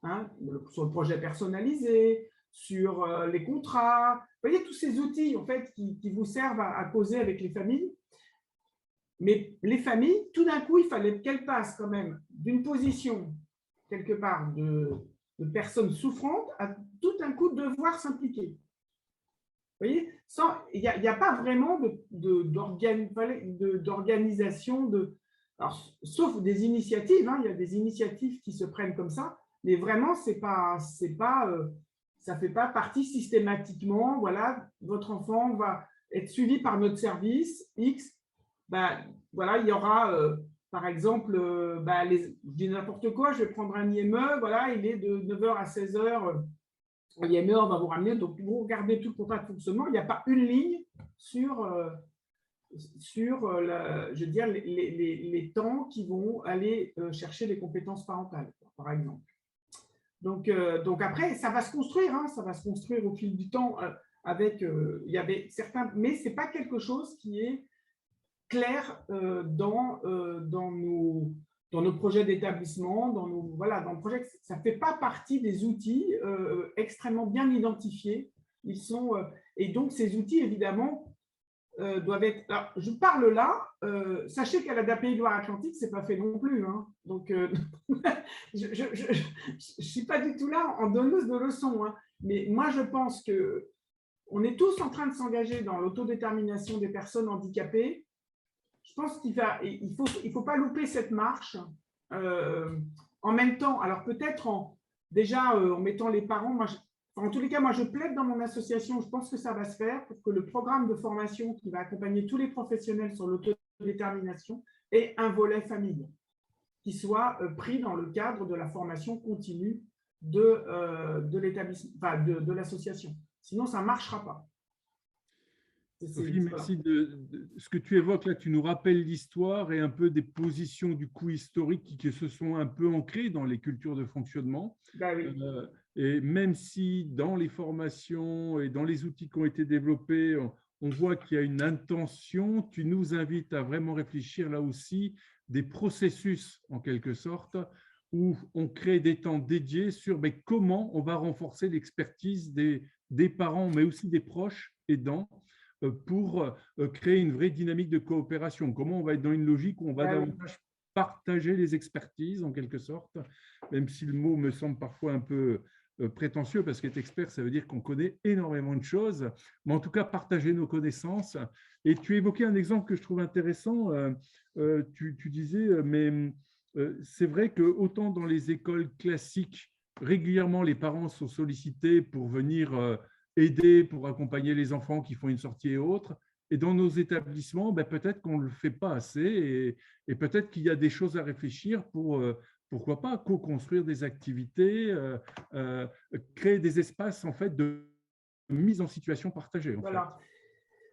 hein, sur le projet personnalisé, sur les contrats. Vous voyez, tous ces outils en fait, qui vous servent à causer avec les familles. Mais les familles, tout d'un coup, il fallait qu'elles passent quand même d'une position, quelque part, de personnes souffrantes à tout d'un coup devoir s'impliquer. Vous voyez, il n'y a pas vraiment d'organisation, sauf des initiatives, hein, il y a des initiatives qui se prennent comme ça, mais vraiment, ça ne fait pas partie systématiquement, voilà, votre enfant va être suivi par notre service X. Voilà, il y aura, par exemple, je dis n'importe quoi, je vais prendre un IME, voilà, il est de 9h à 16h, l'IME va vous ramener, donc vous regardez tout le contrat de fonctionnement, il n'y a pas une ligne sur je veux dire, les temps qui vont aller chercher les compétences parentales, par exemple. Donc après, ça va se construire, hein, ça va se construire au fil du temps avec, il y avait certains, mais ce n'est pas quelque chose qui est clair dans nos projets d'établissement, dans le projet, ça ne fait pas partie des outils extrêmement bien identifiés. Et donc, ces outils, évidemment, doivent être… Alors, je parle là, sachez qu'à la DAPI Loire-Atlantique, ce n'est pas fait non plus. Hein. Donc, je ne suis pas du tout là en donneuse de leçons. Hein. Mais moi, je pense qu'on est tous en train de s'engager dans l'autodétermination des personnes handicapées. Je pense qu'il ne faut pas louper cette marche en même temps, alors peut-être déjà en mettant les parents, en tous les cas, moi je plaide dans mon association, je pense que ça va se faire pour que le programme de formation qui va accompagner tous les professionnels sur l'autodétermination ait un volet famille qui soit pris dans le cadre de la formation continue de l'établissement, enfin de l'association. Sinon, ça ne marchera pas. Sophie, merci de ce que tu évoques là. Tu nous rappelles l'histoire et un peu des positions du coup historiques qui se sont un peu ancrées dans les cultures de fonctionnement. Ben oui. Et même si dans les formations et dans les outils qui ont été développés, on voit qu'il y a une intention, tu nous invites à vraiment réfléchir là aussi des processus en quelque sorte où on crée des temps dédiés sur comment on va renforcer l'expertise des parents, mais aussi des proches aidants pour créer une vraie dynamique de coopération. Comment on va être dans une logique où on va davantage partager les expertises en quelque sorte, même si le mot me semble parfois un peu prétentieux parce qu'être expert, ça veut dire qu'on connaît énormément de choses, mais en tout cas partager nos connaissances. Et tu évoquais un exemple que je trouve intéressant. Tu disais, mais c'est vrai que autant dans les écoles classiques, régulièrement les parents sont sollicités pour venir aider, pour accompagner les enfants qui font une sortie et autres. Et dans nos établissements, peut-être qu'on ne le fait pas assez et peut-être qu'il y a des choses à réfléchir pour, pourquoi pas, co-construire des activités, créer des espaces en fait, de mise en situation partagée. Voilà.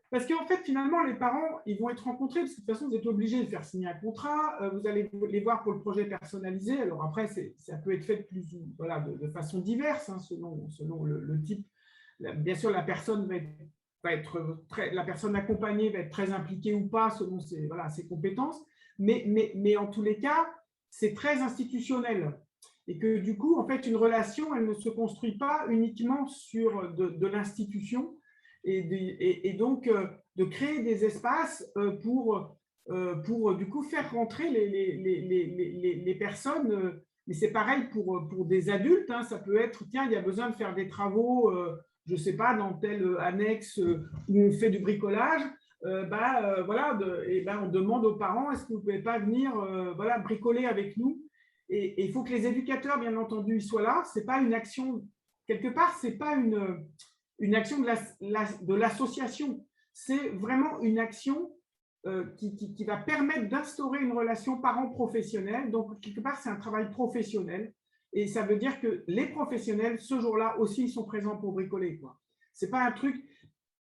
Parce qu'en fait, finalement, les parents, ils vont être rencontrés, parce que de toute façon, vous êtes obligés de faire signer un contrat, vous allez les voir pour le projet personnalisé. Alors après, ça peut être fait de façon diverse, hein, selon le type. Bien sûr, la personne la personne accompagnée va être très impliquée ou pas selon ses compétences, mais en tous les cas, c'est très institutionnel. Et que du coup, en fait, une relation, elle ne se construit pas uniquement sur de l'institution, et donc de créer des espaces pour du coup faire rentrer les personnes. Mais c'est pareil pour des adultes, hein, ça peut être, tiens, il y a besoin de faire des travaux, je ne sais pas, dans telle annexe où on fait du bricolage, on demande aux parents, est-ce que vous ne pouvez pas venir bricoler avec nous? Et il faut que les éducateurs, bien entendu, ils soient là. Ce n'est pas une action, quelque part, ce n'est pas une action de l'association. C'est vraiment une action qui va permettre d'instaurer une relation parent-professionnel. Donc, quelque part, c'est un travail professionnel. Et ça veut dire que les professionnels, ce jour-là aussi, ils sont présents pour bricoler. Ce n'est pas un truc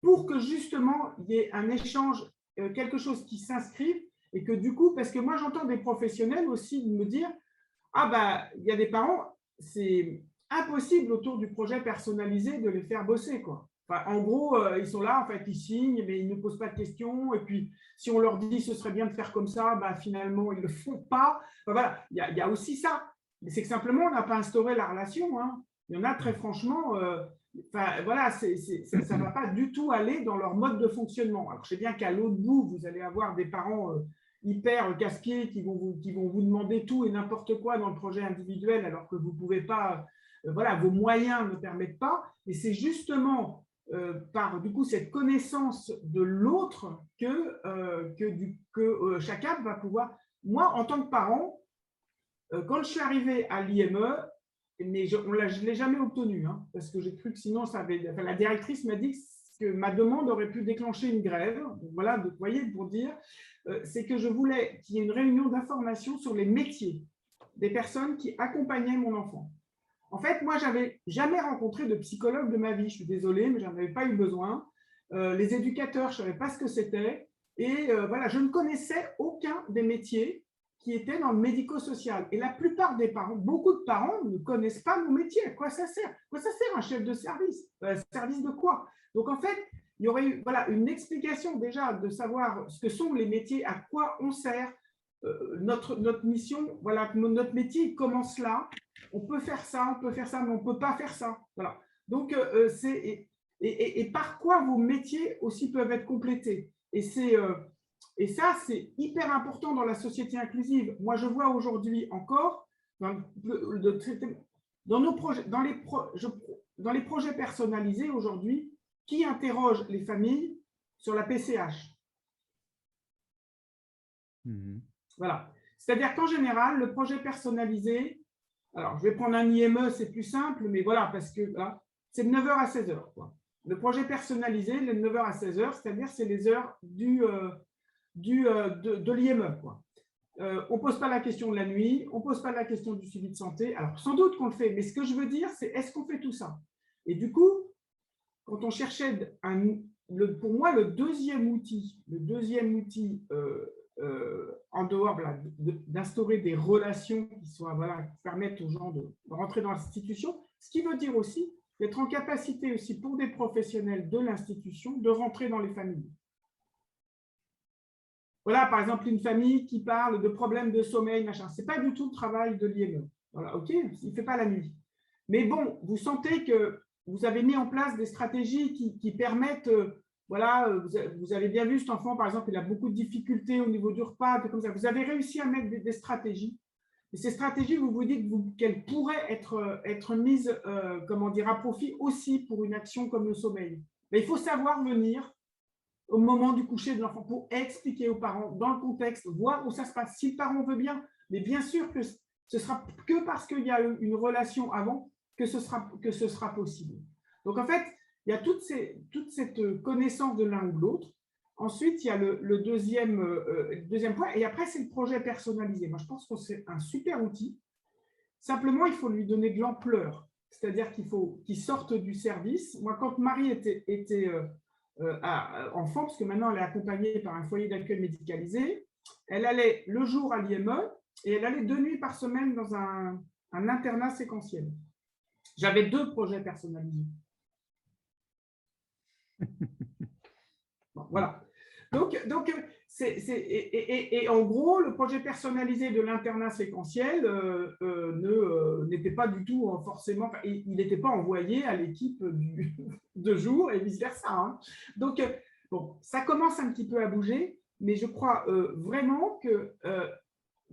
pour que justement, il y ait un échange, quelque chose qui s'inscrive et que du coup, parce que moi, j'entends des professionnels aussi me dire « Ah, il y a des parents, c'est impossible autour du projet personnalisé de les faire bosser. » En gros, ils sont là, en fait, ils signent, mais ils ne posent pas de questions. Et puis, si on leur dit ce serait bien de faire comme ça, finalement, ils ne le font pas. Voilà, il y a aussi ça. Mais c'est que simplement, on n'a pas instauré la relation. Hein. Il y en a très franchement, ça ne va pas du tout aller dans leur mode de fonctionnement. Alors, je sais bien qu'à l'autre bout, vous allez avoir des parents hyper casse-pieds qui vont vous demander tout et n'importe quoi dans le projet individuel alors que vous ne pouvez pas, vos moyens ne permettent pas. Et c'est justement par du coup cette connaissance de l'autre que chacun va pouvoir… Moi, en tant que parent, quand je suis arrivée à l'IME, mais je ne l'ai jamais obtenu, hein, parce que j'ai cru que sinon, la directrice m'a dit que ma demande aurait pu déclencher une grève. Donc, voilà, vous voyez, pour dire, c'est que je voulais qu'il y ait une réunion d'information sur les métiers des personnes qui accompagnaient mon enfant. En fait, moi, je n'avais jamais rencontré de psychologue de ma vie. Je suis désolée, mais je n'en avais pas eu besoin. Les éducateurs, je ne savais pas ce que c'était. Et je ne connaissais aucun des métiers qui étaient dans le médico-social. Et la plupart des parents, beaucoup de parents ne connaissent pas nos métiers. À quoi ça sert? Quoi ça sert un chef de service? Service de quoi? Donc, en fait, il y aurait eu une explication déjà de savoir ce que sont les métiers, à quoi on sert, notre mission, notre métier il commence là. On peut faire ça, mais on ne peut pas faire ça. Voilà. Donc, et par quoi vos métiers aussi peuvent être complétés. Et ça, c'est hyper important dans la société inclusive. Moi, je vois aujourd'hui encore, dans les projets personnalisés aujourd'hui, qui interroge les familles sur la PCH. Voilà. C'est-à-dire qu'en général, le projet personnalisé, Alors, je vais prendre un IME, c'est plus simple, mais voilà, parce que là, c'est de 9 h à 16 h, quoi. Le projet personnalisé, de 9 h à 16 h, c'est-à-dire c'est les heures de l'IME, quoi. On ne pose pas la question de la nuit, on ne pose pas la question du suivi de santé. Alors, sans doute qu'on le fait, mais ce que je veux dire, c'est est-ce qu'on fait tout ça? Et du coup, quand on cherchait, pour moi, le deuxième outil en dehors d'instaurer des relations qui soient, voilà, qui permettent aux gens de rentrer dans l'institution, ce qui veut dire aussi d'être en capacité aussi pour des professionnels de l'institution de rentrer dans les familles. Voilà, par exemple, une famille qui parle de problèmes de sommeil, machin. Ce n'est pas du tout le travail de l'IME. Voilà, ok, il ne fait pas la nuit. Mais bon, vous sentez que vous avez mis en place des stratégies qui permettent, voilà, vous avez bien vu cet enfant, par exemple, il a beaucoup de difficultés au niveau du repas, comme ça. Vous avez réussi à mettre des stratégies. Et ces stratégies, vous vous dites qu'elles pourraient être mises, comment dire, à profit aussi pour une action comme le sommeil. Mais il faut savoir venir au moment du coucher de l'enfant pour expliquer aux parents dans le contexte, voir où ça se passe, si le parent veut bien. Mais bien sûr que ce sera que parce qu'il y a eu une relation avant que ce sera possible. Donc en fait, il y a toute cette connaissance de l'un ou de l'autre. Ensuite, il y a le deuxième point, et après, c'est le projet personnalisé. Moi, je pense que c'est un super outil. Simplement, il faut lui donner de l'ampleur. C'est-à-dire qu'il faut qu'il sorte du service. Moi, quand Marie était enfant, parce que maintenant elle est accompagnée par un foyer d'accueil médicalisé, elle allait le jour à l'IME et elle allait 2 nuits par semaine dans un internat séquentiel. J'avais 2 projets personnalisés. Bon, voilà. Donc en gros, le projet personnalisé de l'internat séquentiel n'était pas du tout forcément, il n'était pas envoyé à l'équipe de jour et vice-versa. Hein. Donc, bon, ça commence un petit peu à bouger, mais je crois vraiment que,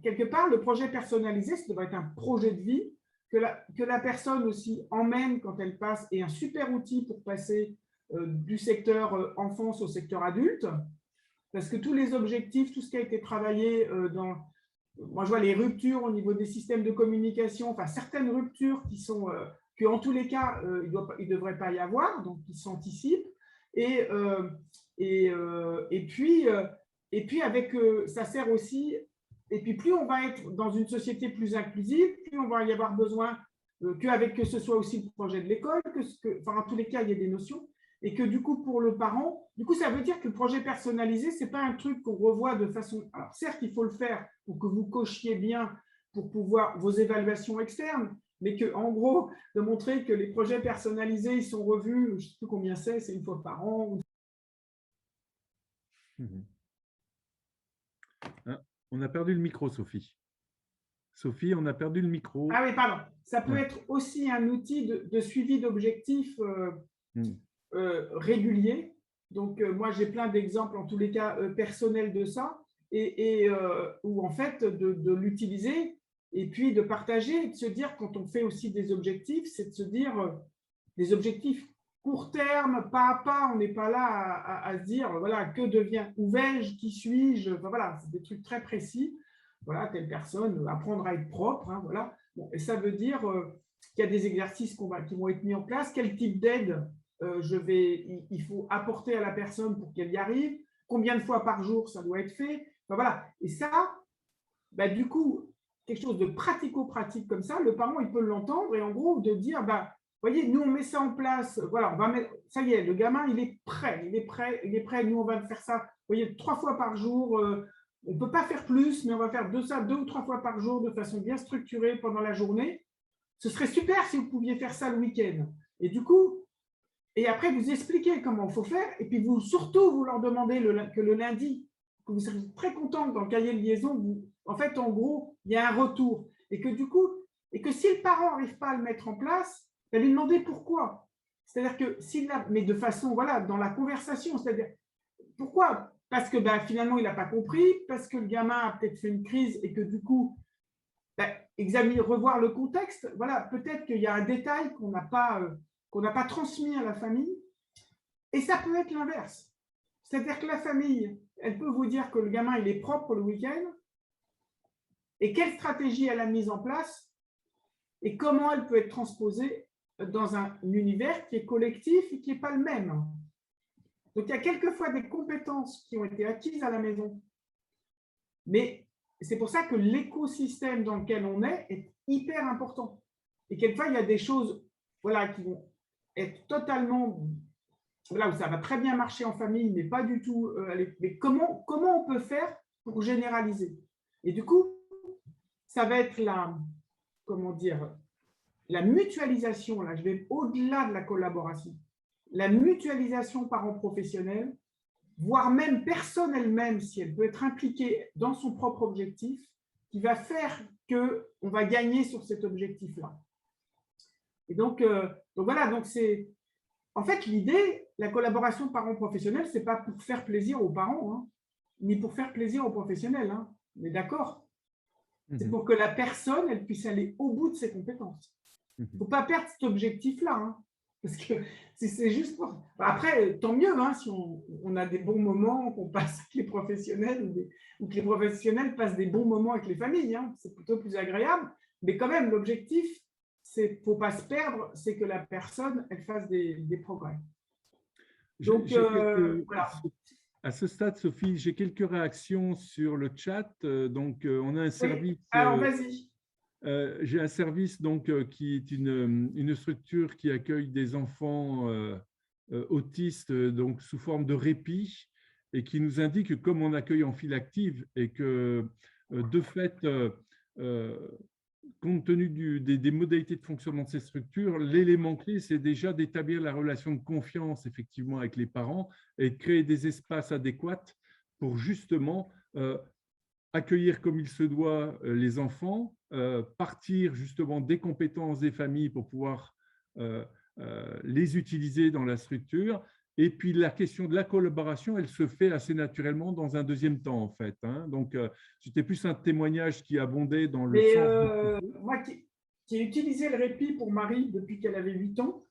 quelque part, le projet personnalisé, ça devrait être un projet de vie que la personne aussi emmène quand elle passe, et un super outil pour passer du secteur enfance au secteur adulte. Parce que tous les objectifs, tout ce qui a été travaillé moi je vois les ruptures au niveau des systèmes de communication, enfin certaines ruptures qui sont, qu'en tous les cas, il ne devrait pas y avoir, donc qui s'anticipent. Et puis avec, ça sert aussi, et puis plus on va être dans une société plus inclusive, plus on va y avoir besoin que ce soit aussi le projet de l'école, enfin en tous les cas, il y a des notions. Et que du coup, pour le parent, du coup, ça veut dire que le projet personnalisé, ce n'est pas un truc qu'on revoit de façon… Alors, certes, il faut le faire pour que vous cochiez bien pour pouvoir vos évaluations externes, mais qu'en gros, de montrer que les projets personnalisés, ils sont revus, je ne sais plus combien c'est une fois par an. On a perdu le micro, Sophie. Sophie, on a perdu le micro. Ah oui, pardon. Ça peut être aussi un outil de suivi d'objectifs régulier. Donc, moi, j'ai plein d'exemples, en tous les cas, personnels de ça, et où, en fait, de l'utiliser et puis de partager, et de se dire, quand on fait aussi des objectifs, c'est de se dire des objectifs court terme, pas à pas. On n'est pas là à se dire, voilà, que devient, où vais-je, qui suis-je, enfin, voilà, c'est des trucs très précis. Voilà, telle personne, apprendre à être propre, hein, voilà. Bon, et ça veut dire qu'il y a des exercices qui vont être mis en place, quel type d'aide il faut apporter à la personne pour qu'elle y arrive, combien de fois par jour ça doit être fait, enfin, voilà. Et ça, bah, du coup, quelque chose de pratico-pratique comme ça, le parent, il peut l'entendre, et en gros, de dire, bah, voyez, nous, on met ça en place, voilà, on va mettre, ça y est, le gamin, il est prêt, nous, on va faire ça, vous voyez, 3 fois par jour, on ne peut pas faire plus, mais on va faire 2 ou 3 fois par jour de façon bien structurée pendant la journée. Ce serait super si vous pouviez faire ça le week-end. Et du coup, et après, vous expliquez comment il faut faire, et puis surtout, vous leur demandez que le lundi, que vous serez très content dans le cahier de liaison, en fait, en gros, il y a un retour. Et que du coup, et que si le parent n'arrive pas à le mettre en place, ben, lui demander pourquoi. C'est-à-dire que mais de façon, voilà, dans la conversation, c'est-à-dire, pourquoi? Parce que ben, finalement, il n'a pas compris, parce que le gamin a peut-être fait une crise, et que du coup, ben, revoir le contexte. Voilà, peut-être qu'il y a un détail qu'on n'a pas transmis à la famille, et ça peut être l'inverse. C'est-à-dire que la famille, elle peut vous dire que le gamin, il est propre le week-end, et quelle stratégie elle a mise en place et comment elle peut être transposée dans un univers qui est collectif et qui n'est pas le même. Donc, il y a quelquefois des compétences qui ont été acquises à la maison, mais c'est pour ça que l'écosystème dans lequel on est hyper important. Et quelquefois, il y a des choses voilà, qui vont être totalement… Voilà, où ça va très bien marcher en famille, mais pas du tout… mais comment on peut faire pour généraliser? Et du coup, ça va être comment dire, la mutualisation, là, je vais au-delà de la collaboration, la mutualisation parents-professionnels, voire même personne elle-même, si elle peut être impliquée dans son propre objectif, qui va faire qu'on va gagner sur cet objectif-là. Et donc voilà, donc c'est… En fait, l'idée, la collaboration parents-professionnels, ce n'est pas pour faire plaisir aux parents, hein, ni pour faire plaisir aux professionnels. Hein, on est d'accord? C'est pour que la personne, elle puisse aller au bout de ses compétences. Il ne faut pas perdre cet objectif-là. Hein, parce que si c'est juste pour… Après, tant mieux, hein, si on a des bons moments qu'on passe avec les professionnels ou que les professionnels passent des bons moments avec les familles. Hein, c'est plutôt plus agréable. Mais quand même, l'objectif, il ne faut pas se perdre, c'est que la personne, elle fasse des progrès. Donc, voilà. À ce stade, Sophie, j'ai quelques réactions sur le chat. Donc, on a un service… Oui. Alors, vas-y. J'ai un service donc, qui est une structure qui accueille des enfants autistes donc, sous forme de répit et qui nous indique que comme on accueille en file active et que de fait, compte tenu des modalités de fonctionnement de ces structures, l'élément clé, c'est déjà d'établir la relation de confiance effectivement avec les parents et de créer des espaces adéquats pour justement accueillir comme il se doit les enfants, partir justement des compétences des familles pour pouvoir les utiliser dans la structure. Et puis, la question de la collaboration, elle se fait assez naturellement dans un deuxième temps, en fait. Hein. Donc, c'était plus un témoignage qui abondait dans le sens… Moi, qui ai utilisé le répit pour Marie depuis qu'elle avait 8 ans,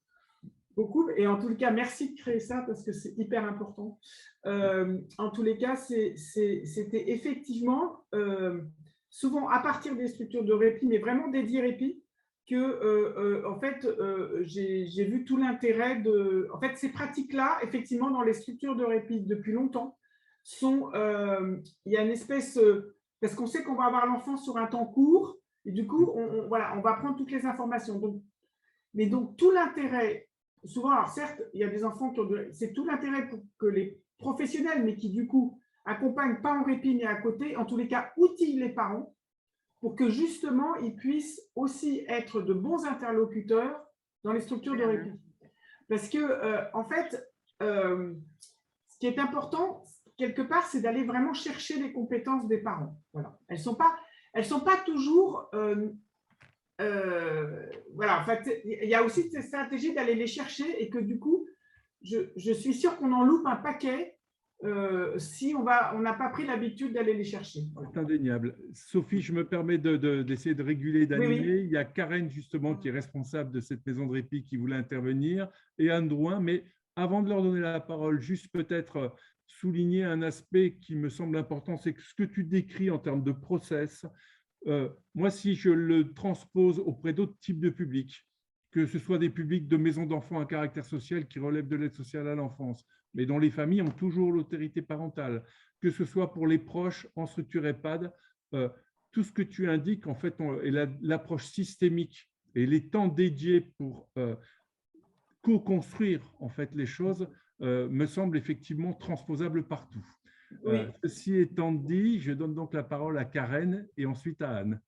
beaucoup, et en tous les cas, merci de créer ça parce que c'est hyper important. En tous les cas, c'était effectivement souvent à partir des structures de répit, mais vraiment dédiées répit, que en fait, j'ai vu tout l'intérêt de… En fait, ces pratiques-là, effectivement, dans les structures de répit depuis longtemps, sont… il y a une espèce… parce qu'on sait qu'on va avoir l'enfant sur un temps court, et du coup, voilà, on va prendre toutes les informations. Donc, mais donc, tout l'intérêt… Souvent, alors certes, il y a des enfants qui ont… C'est tout l'intérêt pour que les professionnels, mais qui du coup accompagnent pas en répit, mais à côté, en tous les cas, outillent les parents pour que justement, ils puissent aussi être de bons interlocuteurs dans les structures de répit. Parce que, en fait, ce qui est important, quelque part, c'est d'aller vraiment chercher les compétences des parents. Voilà. Elles sont pas toujours… voilà, en fait, il y a aussi cette stratégie d'aller les chercher et que du coup, je suis sûre qu'on en loupe un paquet si on n'a pas pris l'habitude d'aller les chercher. Voilà. C'est indéniable. Sophie, je me permets d'essayer de réguler, d'animer. Oui, oui. Il y a Karen, justement, qui est responsable de cette maison de répit qui voulait intervenir, et Anne Drouin. Mais avant de leur donner la parole, juste peut-être souligner un aspect qui me semble important, c'est que ce que tu décris en termes de process, moi, si je le transpose auprès d'autres types de publics, que ce soit des publics de maisons d'enfants à caractère social qui relèvent de l'aide sociale à l'enfance, mais dont les familles ont toujours l'autorité parentale, que ce soit pour les proches en structure EHPAD, tout ce que tu indiques, en fait, est l'approche systémique et les temps dédiés pour co-construire en fait, les choses me semble effectivement transposable partout. Oui. Ceci étant dit, je donne donc la parole à Karen et ensuite à Anne.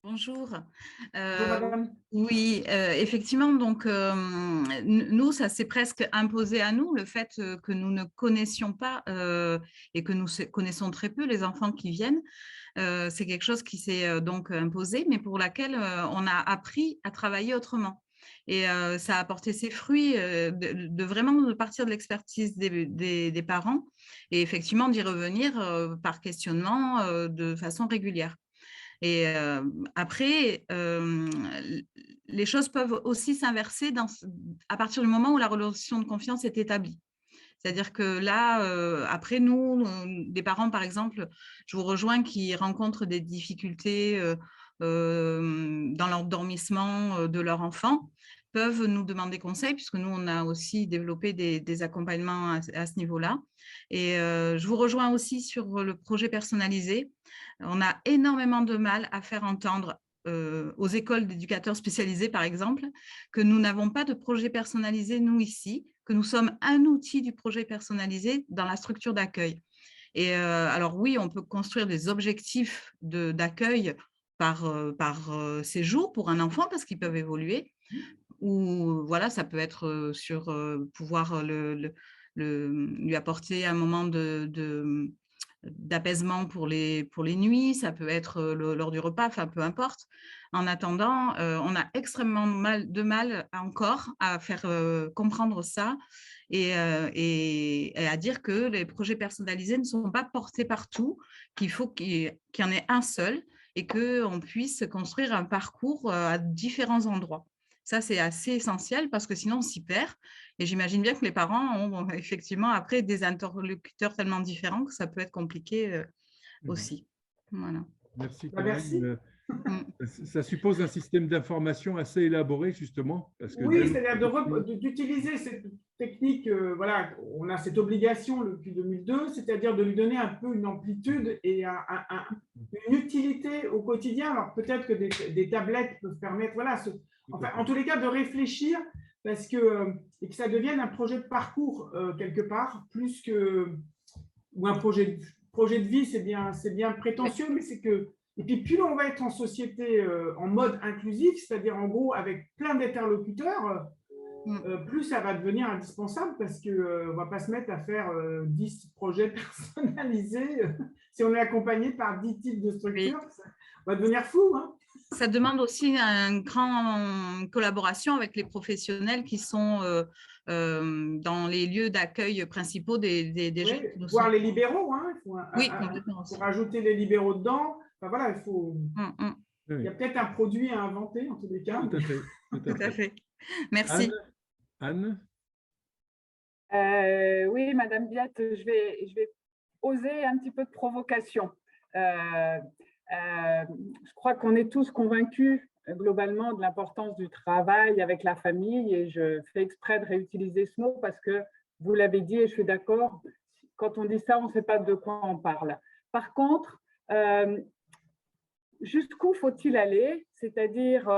Bonjour. Bonjour, madame. Oui, effectivement, donc nous, ça s'est presque imposé à nous, le fait que nous ne connaissions pas et que nous connaissons très peu les enfants qui viennent. C'est quelque chose qui s'est donc imposé, mais pour laquelle on a appris à travailler autrement. Et ça a apporté ses fruits de vraiment partir de l'expertise des parents et effectivement d'y revenir par questionnement de façon régulière. Et après, les choses peuvent aussi s'inverser à partir du moment où la relation de confiance est établie. C'est-à-dire que là, après nous, des parents, par exemple, je vous rejoins, qui rencontrent des difficultés dans l'endormissement de leur enfant, peuvent nous demander conseil, puisque nous, on a aussi développé des accompagnements à ce niveau-là. Et je vous rejoins aussi sur le projet personnalisé. On a énormément de mal à faire entendre aux écoles d'éducateurs spécialisés, par exemple, que nous n'avons pas de projet personnalisé, nous, ici, que nous sommes un outil du projet personnalisé dans la structure d'accueil. Et alors oui, on peut construire des objectifs d'accueil par séjour pour un enfant, parce qu'ils peuvent évoluer, ou voilà, ça peut être sur pouvoir lui apporter un moment d'apaisement pour les nuits, ça peut être lors du repas, enfin peu importe. En attendant, on a extrêmement de mal encore à faire comprendre ça et à dire que les projets personnalisés ne sont pas portés partout, qu'il faut qu'il y en ait un seul et qu'on puisse construire un parcours à différents endroits. Ça, c'est assez essentiel parce que sinon, on s'y perd. Et j'imagine bien que les parents ont effectivement après des interlocuteurs tellement différents que ça peut être compliqué aussi. Voilà. Merci, Merci. Ça suppose un système d'information assez élaboré, justement. Parce que oui, c'est-à-dire d'utiliser cette technique. Voilà, on a cette obligation depuis 2002, c'est-à-dire de lui donner un peu une amplitude et une utilité au quotidien. Alors peut-être que des tablettes peuvent permettre, voilà, enfin, en tous les cas, de réfléchir parce et que ça devienne un projet de parcours quelque part, plus que ou un projet de vie, c'est bien prétentieux, mais c'est que et puis plus on va être en société en mode inclusif, c'est-à-dire en gros avec plein d'interlocuteurs, plus ça va devenir indispensable parce qu'on ne va pas se mettre à faire 10 projets personnalisés. Si on est accompagné par 10 types de structures, ça va devenir fou. Hein. Ça demande aussi une grande collaboration avec les professionnels qui sont dans les lieux d'accueil principaux des jeunes. Voire les libéraux. Hein. Oui, complètement. Pour ajouter les libéraux dedans, enfin, voilà, il faut… Il y a peut-être un produit à inventer, en tous les cas. Tout à fait. Tout à fait. Merci. Anne, oui, Madame Biette, je vais oser un petit peu de provocation. Je crois qu'on est tous convaincus globalement de l'importance du travail avec la famille et je fais exprès de réutiliser ce mot parce que vous l'avez dit et je suis d'accord, quand on dit ça, on ne sait pas de quoi on parle. Par contre, jusqu'où faut-il aller? C'est-à-dire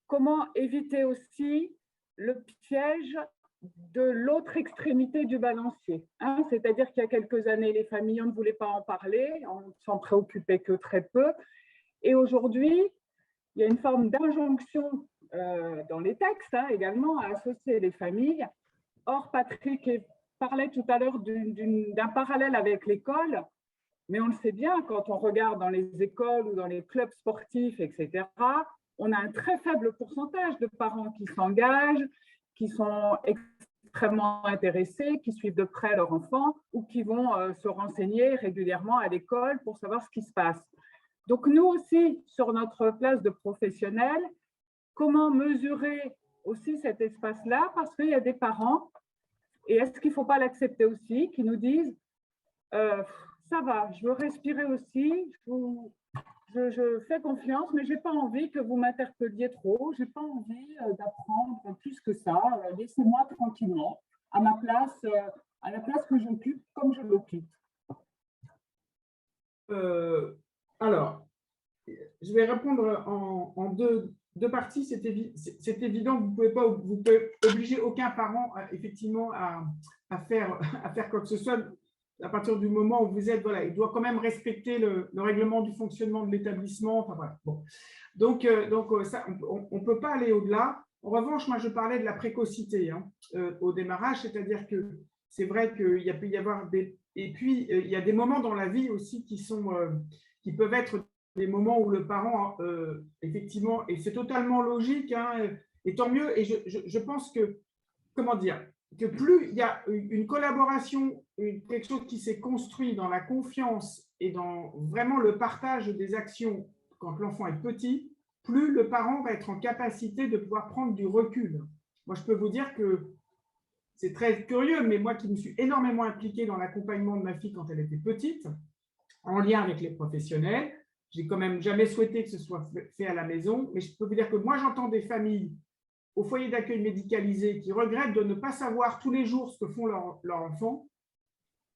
comment éviter aussi le piège de l'autre extrémité du balancier. Hein, c'est-à-dire qu'il y a quelques années, les familles, on ne voulait pas en parler, on ne s'en préoccupait que très peu. Et aujourd'hui, il y a une forme d'injonction dans les textes également à associer les familles. Or, Patrick parlait tout à l'heure d'un parallèle avec l'école, mais on le sait bien, quand on regarde dans les écoles ou dans les clubs sportifs, etc., on a un très faible pourcentage de parents qui s'engagent, qui sont extrêmement intéressés, qui suivent de près leurs enfants ou qui vont se renseigner régulièrement à l'école pour savoir ce qui se passe. Donc nous aussi, sur notre place de professionnels, comment mesurer aussi cet espace-là? Parce qu'il y a des parents, et est-ce qu'il ne faut pas l'accepter aussi, qui nous disent ça va, je veux respirer aussi, je fais confiance, mais je n'ai pas envie que vous m'interpelliez trop, je n'ai pas envie d'apprendre plus que ça, laissez-moi tranquillement, à ma place, à la place que j'occupe, comme je l'occupe. Alors, je vais répondre en deux parties. C'est évident que vous pouvez obliger aucun parent effectivement à faire quoi que ce soit. À partir du moment où vous êtes, voilà, il doit quand même respecter le règlement du fonctionnement de l'établissement. Enfin, voilà. Bon. Donc ça, on ne peut pas aller au-delà. En revanche, moi, je parlais de la précocité au démarrage, c'est-à-dire que c'est vrai qu'il peut y avoir et puis, il y a des moments dans la vie aussi qui peuvent être des moments où le parent, effectivement, et c'est totalement logique, et tant mieux. Et je pense que, comment dire, que plus il y a une collaboration, quelque chose qui s'est construit dans la confiance et dans vraiment le partage des actions quand l'enfant est petit, plus le parent va être en capacité de pouvoir prendre du recul. Moi, je peux vous dire que c'est très curieux, mais moi qui me suis énormément impliquée dans l'accompagnement de ma fille quand elle était petite, en lien avec les professionnels, j'ai quand même jamais souhaité que ce soit fait à la maison, mais je peux vous dire que moi, j'entends des familles au foyer d'accueil médicalisé qui regrettent de ne pas savoir tous les jours ce que font leurs enfants.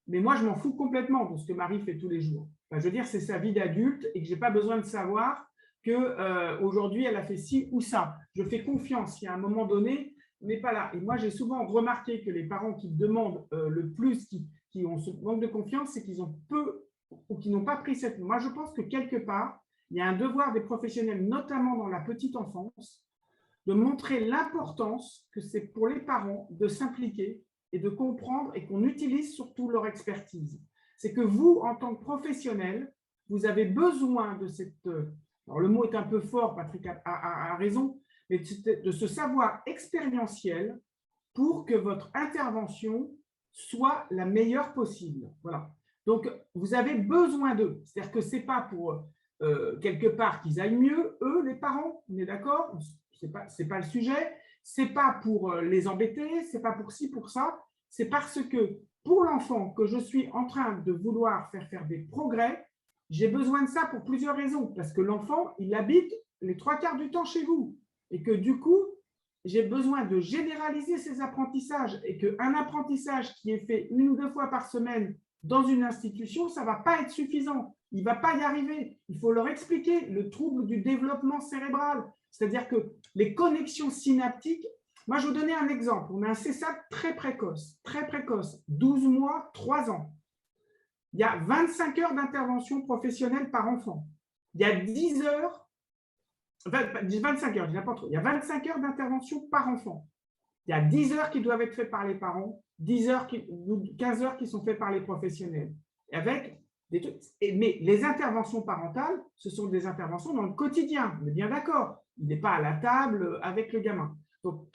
Mais moi, je m'en fous complètement de ce que Marie fait tous les jours. Enfin, je veux dire, c'est sa vie d'adulte et que je n'ai pas besoin de savoir qu'aujourd'hui, elle a fait ci ou ça. Je fais confiance si à un moment donné, n'est pas là. Et moi, j'ai souvent remarqué que les parents qui demandent le plus, qui ont ce manque de confiance, c'est qu'ils ont peu ou qui n'ont pas pris cette… Moi, je pense que quelque part, il y a un devoir des professionnels, notamment dans la petite enfance, de montrer l'importance que c'est pour les parents de s'impliquer et de comprendre et qu'on utilise surtout leur expertise. C'est que vous, en tant que professionnel, vous avez besoin de cette… Alors, le mot est un peu fort, Patrick a raison, mais de ce savoir expérientiel pour que votre intervention soit la meilleure possible. Voilà. Donc, vous avez besoin d'eux. C'est-à-dire que ce n'est pas pour quelque part qu'ils aillent mieux, eux, les parents, on est d'accord? C'est pas le sujet. Ce n'est pas pour les embêter, ce n'est pas pour ci, pour ça. C'est parce que pour l'enfant que je suis en train de vouloir faire des progrès, j'ai besoin de ça pour plusieurs raisons. Parce que l'enfant, il habite les 3/4 du temps chez vous. Et que du coup, j'ai besoin de généraliser ces apprentissages et qu'un apprentissage qui est fait 1 ou 2 fois par semaine dans une institution, ça ne va pas être suffisant. Il ne va pas y arriver. Il faut leur expliquer le trouble du développement cérébral. C'est-à-dire que les connexions synaptiques, moi je vais vous donner un exemple. On a un CESAP très précoce, 12 mois, 3 ans. Il y a 25 heures d'intervention professionnelle par enfant. Il y a 10 heures, 25 heures, je dis n'importe quoi. Il y a 25 heures d'intervention par enfant. Il y a 10 heures qui doivent être faites par les parents, 15 heures qui sont faites par les professionnels. Et avec des trucs, mais les interventions parentales, ce sont des interventions dans le quotidien. On est bien d'accord. Il n'est pas à la table avec le gamin. Donc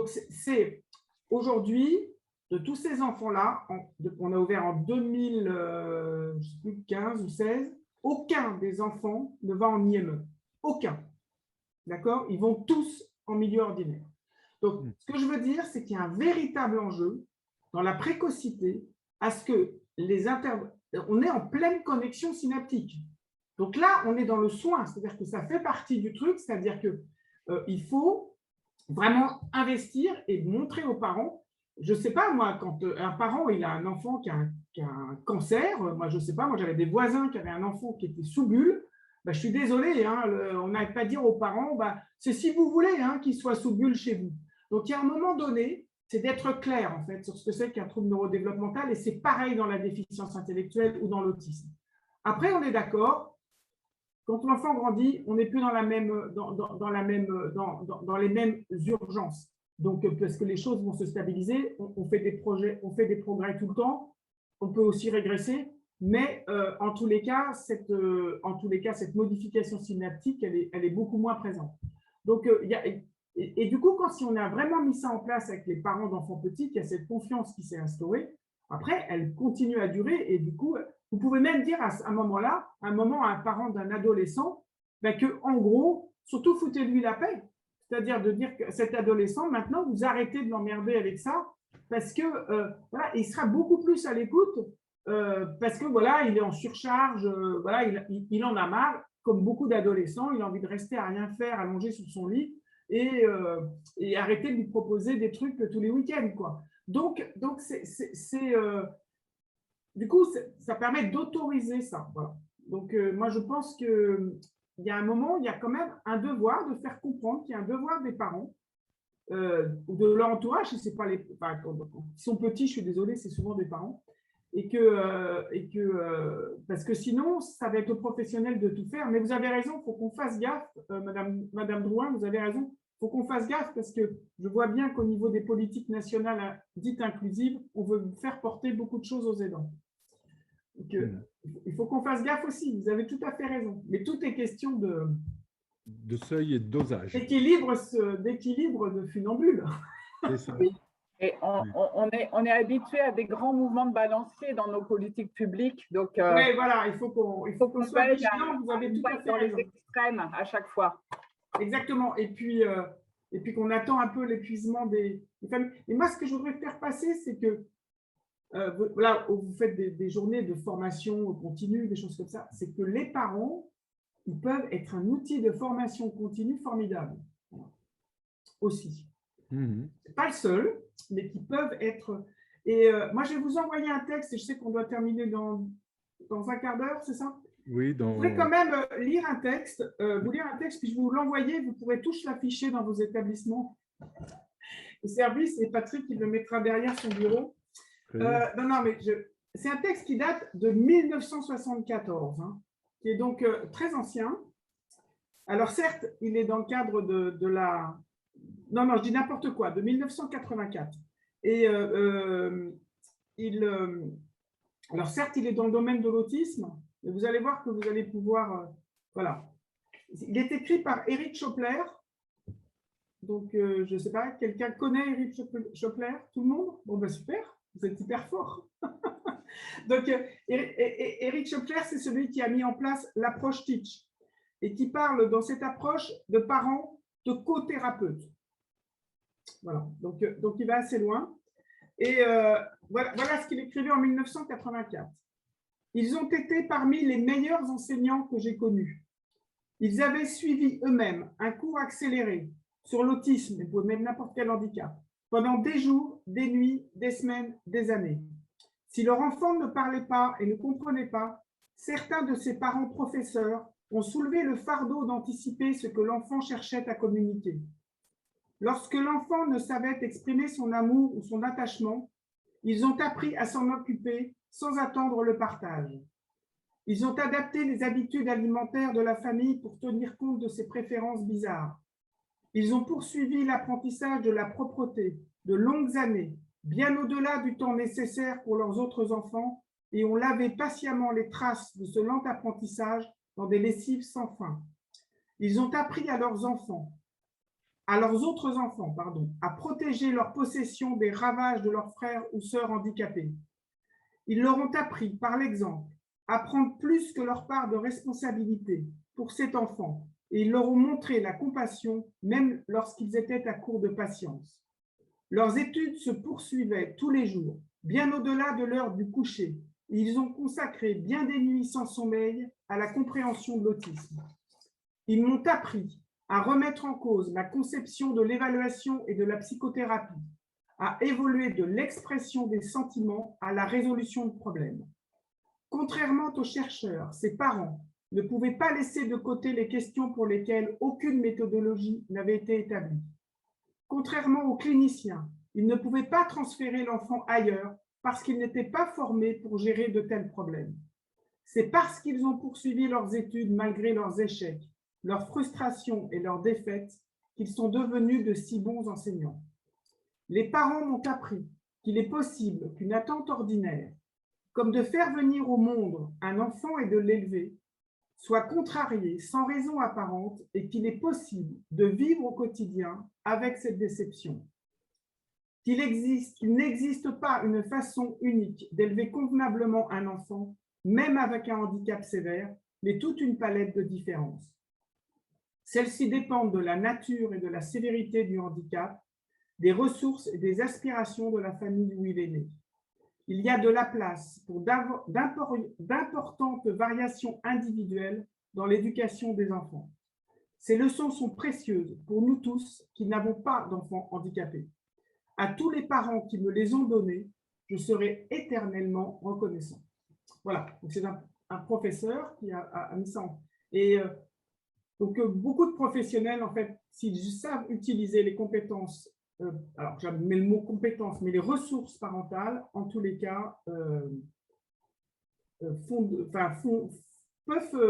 c'est aujourd'hui, de tous ces enfants-là, on a ouvert en 2015 ou 16, aucun des enfants ne va en IME. Aucun. D'accord? Ils vont tous en milieu ordinaire. Donc, ce que je veux dire, c'est qu'il y a un véritable enjeu dans la précocité à ce que on est en pleine connexion synaptique. Donc là, on est dans le soin, c'est-à-dire que ça fait partie du truc, c'est-à-dire qu'il faut vraiment investir et montrer aux parents. Je ne sais pas, moi, quand un parent il a un enfant qui a un cancer, moi, je ne sais pas, moi, j'avais des voisins qui avaient un enfant qui était sous bulle. Je suis désolé, hein, on n'arrête pas de dire aux parents, c'est si vous voulez qu'il soit sous bulle chez vous. Donc, il y a un moment donné, c'est d'être clair en fait sur ce que c'est qu'un trouble neurodéveloppemental et c'est pareil dans la déficience intellectuelle ou dans l'autisme. Après, on est d'accord, quand l'enfant grandit, on n'est plus dans les mêmes urgences. Donc, parce que les choses vont se stabiliser, on fait des projets, on fait des progrès tout le temps, on peut aussi régresser. Mais en tous les cas, cette modification synaptique, elle est beaucoup moins présente. Donc, et du coup, si on a vraiment mis ça en place avec les parents d'enfants petits, il y a cette confiance qui s'est instaurée, après, elle continue à durer. Et du coup, vous pouvez même dire à un moment-là, à un parent d'un adolescent, qu'en gros, surtout foutez-lui la paix. C'est-à-dire de dire que cet adolescent, maintenant, vous arrêtez de l'emmerder avec ça, parce que voilà, il sera beaucoup plus à l'écoute. Parce que voilà, il est en surcharge, voilà, il en a marre, comme beaucoup d'adolescents, il a envie de rester à rien faire, allongé sur son lit et arrêter de lui proposer des trucs tous les week-ends, quoi. Donc du coup, ça permet d'autoriser ça. Voilà. Donc, moi, je pense qu'il y a un moment, il y a quand même un devoir de faire comprendre qu'il y a un devoir des parents ou de leur entourage, si c'est pas les, enfin, quand ils sont petits, je suis désolée, c'est souvent des parents. Parce que sinon, ça va être aux professionnels de tout faire. Mais vous avez raison, il faut qu'on fasse gaffe, Madame Drouin, vous avez raison, il faut qu'on fasse gaffe parce que je vois bien qu'au niveau des politiques nationales dites inclusives, on veut faire porter beaucoup de choses aux aidants. Donc, il faut qu'on fasse gaffe aussi, vous avez tout à fait raison. Mais tout est question de seuil et de dosage. D'équilibre de funambule. C'est ça. Oui. Et on est habitué à des grands mouvements de balancier dans nos politiques publiques. Donc, oui, voilà, il faut qu'on soit vigilant. Vous avez tout à fait dans raison. les extrêmes à chaque fois. Exactement. Et puis qu'on attend un peu l'épuisement des familles. Et moi, ce que je voudrais faire passer, c'est que voilà, vous faites des journées de formation continue, des choses comme ça. C'est que les parents ils peuvent être un outil de formation continue formidable aussi. C'est pas le seul, mais qui peuvent être… Et moi, je vais vous envoyer un texte, et je sais qu'on doit terminer dans un quart d'heure, c'est ça? Oui, Vous pouvez quand même lire un texte, puis je vous l'envoyer, vous pourrez tous l'afficher dans vos établissements de service, et Patrick, il le mettra derrière son bureau. Non, mais c'est un texte qui date de 1974, hein, qui est donc très ancien. Alors certes, il est dans le cadre de la… Non, je dis n'importe quoi, de 1984. Et alors certes, il est dans le domaine de l'autisme, mais vous allez voir que vous allez pouvoir… voilà. Il est écrit par Eric Schopler. Donc, je ne sais pas, quelqu'un connaît Eric Schopler? Tout le monde? Bon, ben super, vous êtes hyper fort. Donc, Eric Schopler, c'est celui qui a mis en place l'approche Teach et qui parle dans cette approche de parents de co-thérapeutes. Voilà, donc il va assez loin. Et voilà ce qu'il écrivait en 1984. Ils ont été parmi les meilleurs enseignants que j'ai connus. Ils avaient suivi eux-mêmes un cours accéléré sur l'autisme, et pour même n'importe quel handicap, pendant des jours, des nuits, des semaines, des années. Si leur enfant ne parlait pas et ne comprenait pas, certains de ses parents professeurs ont soulevé le fardeau d'anticiper ce que l'enfant cherchait à communiquer. Lorsque l'enfant ne savait exprimer son amour ou son attachement, ils ont appris à s'en occuper sans attendre le partage. Ils ont adapté les habitudes alimentaires de la famille pour tenir compte de ses préférences bizarres. Ils ont poursuivi l'apprentissage de la propreté de longues années, bien au-delà du temps nécessaire pour leurs autres enfants, et ont lavé patiemment les traces de ce lent apprentissage dans des lessives sans fin. Ils ont appris à leurs autres enfants, à protéger leurs possessions des ravages de leurs frères ou sœurs handicapés. Ils leur ont appris, par l'exemple, à prendre plus que leur part de responsabilité pour cet enfant, et ils leur ont montré la compassion même lorsqu'ils étaient à court de patience. Leurs études se poursuivaient tous les jours, bien au-delà de l'heure du coucher, et ils ont consacré bien des nuits sans sommeil à la compréhension de l'autisme. Ils m'ont appris à remettre en cause ma conception de l'évaluation et de la psychothérapie, à évoluer de l'expression des sentiments à la résolution de problèmes. Contrairement aux chercheurs, ces parents ne pouvaient pas laisser de côté les questions pour lesquelles aucune méthodologie n'avait été établie. Contrairement aux cliniciens, ils ne pouvaient pas transférer l'enfant ailleurs parce qu'ils n'étaient pas formés pour gérer de tels problèmes. C'est parce qu'ils ont poursuivi leurs études malgré leurs échecs, leurs frustrations et leurs défaites qu'ils sont devenus de si bons enseignants. Les parents m'ont appris qu'il est possible qu'une attente ordinaire, comme de faire venir au monde un enfant et de l'élever, soit contrariée sans raison apparente et qu'il est possible de vivre au quotidien avec cette déception. Qu'il n'existe pas une façon unique d'élever convenablement un enfant, même avec un handicap sévère, mais toute une palette de différences. Celles-ci dépendent de la nature et de la sévérité du handicap, des ressources et des aspirations de la famille où il est né. Il y a de la place pour d'importantes variations individuelles dans l'éducation des enfants. Ces leçons sont précieuses pour nous tous qui n'avons pas d'enfants handicapés. À tous les parents qui me les ont donnés, je serai éternellement reconnaissant. Voilà, c'est un professeur qui a mis ça en… Et donc, beaucoup de professionnels, en fait, s'ils savent utiliser les compétences, alors je mets le mot compétences, mais les ressources parentales, en tous les cas,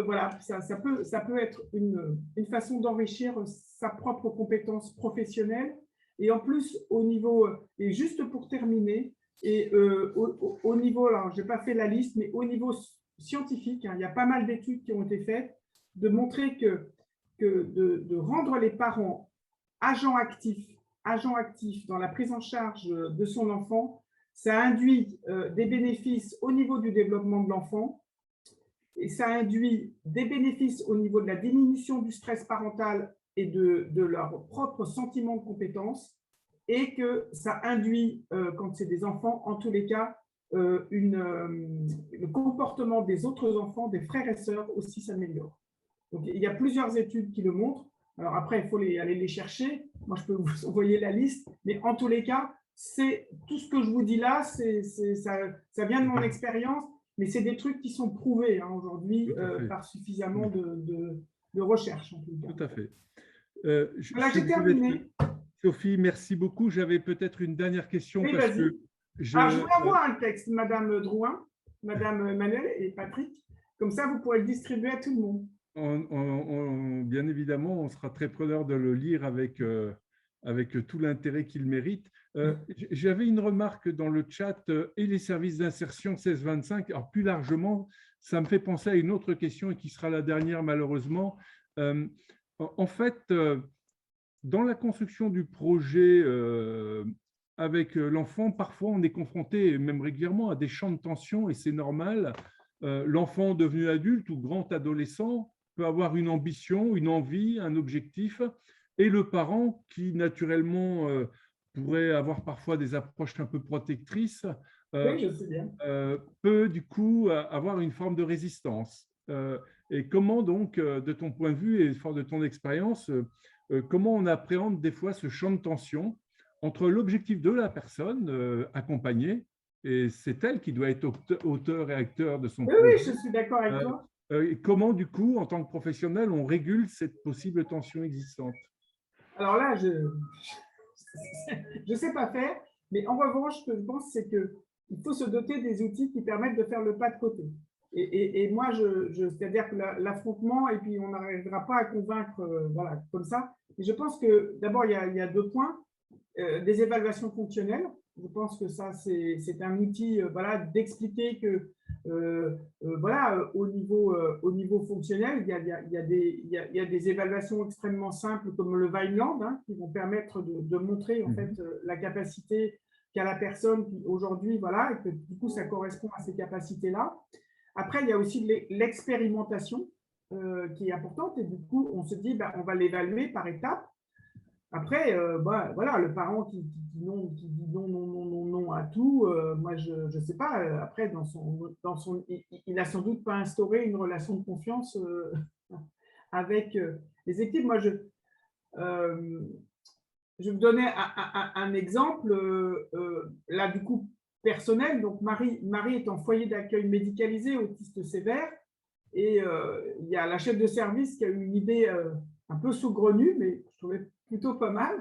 voilà, ça peut être une façon d'enrichir sa propre compétence professionnelle. Et en plus, au niveau, et juste pour terminer, et au niveau, alors je n'ai pas fait la liste, mais au niveau scientifique, hein, il y a pas mal d'études qui ont été faites, de montrer que de rendre les parents agents actifs dans la prise en charge de son enfant, ça induit des bénéfices au niveau du développement de l'enfant, et ça induit des bénéfices au niveau de la diminution du stress parental et de leur propre sentiment de compétence, et que ça induit, quand c'est des enfants, en tous les cas, le comportement des autres enfants, des frères et sœurs aussi s'améliore. Donc, il y a plusieurs études qui le montrent. Alors après, il faut aller les chercher. Moi, je peux vous envoyer la liste. Mais en tous les cas, c'est tout ce que je vous dis là, ça vient de mon expérience, mais c'est des trucs qui sont prouvés aujourd'hui par suffisamment de recherche. En tout cas. Tout à fait. Voilà, j'ai terminé. Sophie, merci beaucoup. J'avais peut-être une dernière question. Oui, parce que je vous envoie un texte, Madame Drouin, Madame Emmanuel et Patrick. Comme ça, vous pourrez le distribuer à tout le monde. Bien évidemment, on sera très preneur de le lire avec tout l'intérêt qu'il mérite. J'avais une remarque dans le chat et les services d'insertion 16-25. Alors plus largement, ça me fait penser à une autre question et qui sera la dernière malheureusement. En fait, dans la construction du projet avec l'enfant, parfois on est confronté, même régulièrement, à des champs de tension et c'est normal. L'enfant devenu adulte ou grand adolescent peut avoir une ambition, une envie, un objectif, et le parent qui naturellement pourrait avoir parfois des approches un peu protectrices, oui, je sais bien. peut du coup avoir une forme de résistance. Et comment donc, de ton point de vue et fort de ton expérience, comment on appréhende des fois ce champ de tension entre l'objectif de la personne accompagnée, et c'est elle qui doit être auteur et acteur de son projet. Oui, je suis d'accord avec toi. Et comment, du coup, en tant que professionnel, on régule cette possible tension existante? Alors là, je ne sais pas faire, mais en revanche, ce que je pense, c'est qu'il faut se doter des outils qui permettent de faire le pas de côté. Et moi, c'est-à-dire que l'affrontement, et puis on n'arrivera pas à convaincre, voilà, comme ça. Et je pense que d'abord, il y a 2 points. Des évaluations fonctionnelles. Je pense que ça, c'est un outil voilà, d'expliquer que voilà, au niveau fonctionnel, il y a des évaluations extrêmement simples comme le Vineland hein, qui vont permettre de montrer en fait, la capacité qu'a la personne aujourd'hui, voilà, et que du coup, ça correspond à ces capacités-là. Après, il y a aussi l'expérimentation qui est importante et du coup, on se dit, on va l'évaluer par étapes. Après, voilà, le parent qui dit non à tout, moi, je ne sais pas. Après, il n'a sans doute pas instauré une relation de confiance avec les équipes. Moi, je vais vous donner un exemple, là, du coup, personnel. Donc, Marie est en foyer d'accueil médicalisé, autiste sévère. Et il y a la chef de service qui a eu une idée un peu saugrenue, mais je trouvais plutôt pas mal.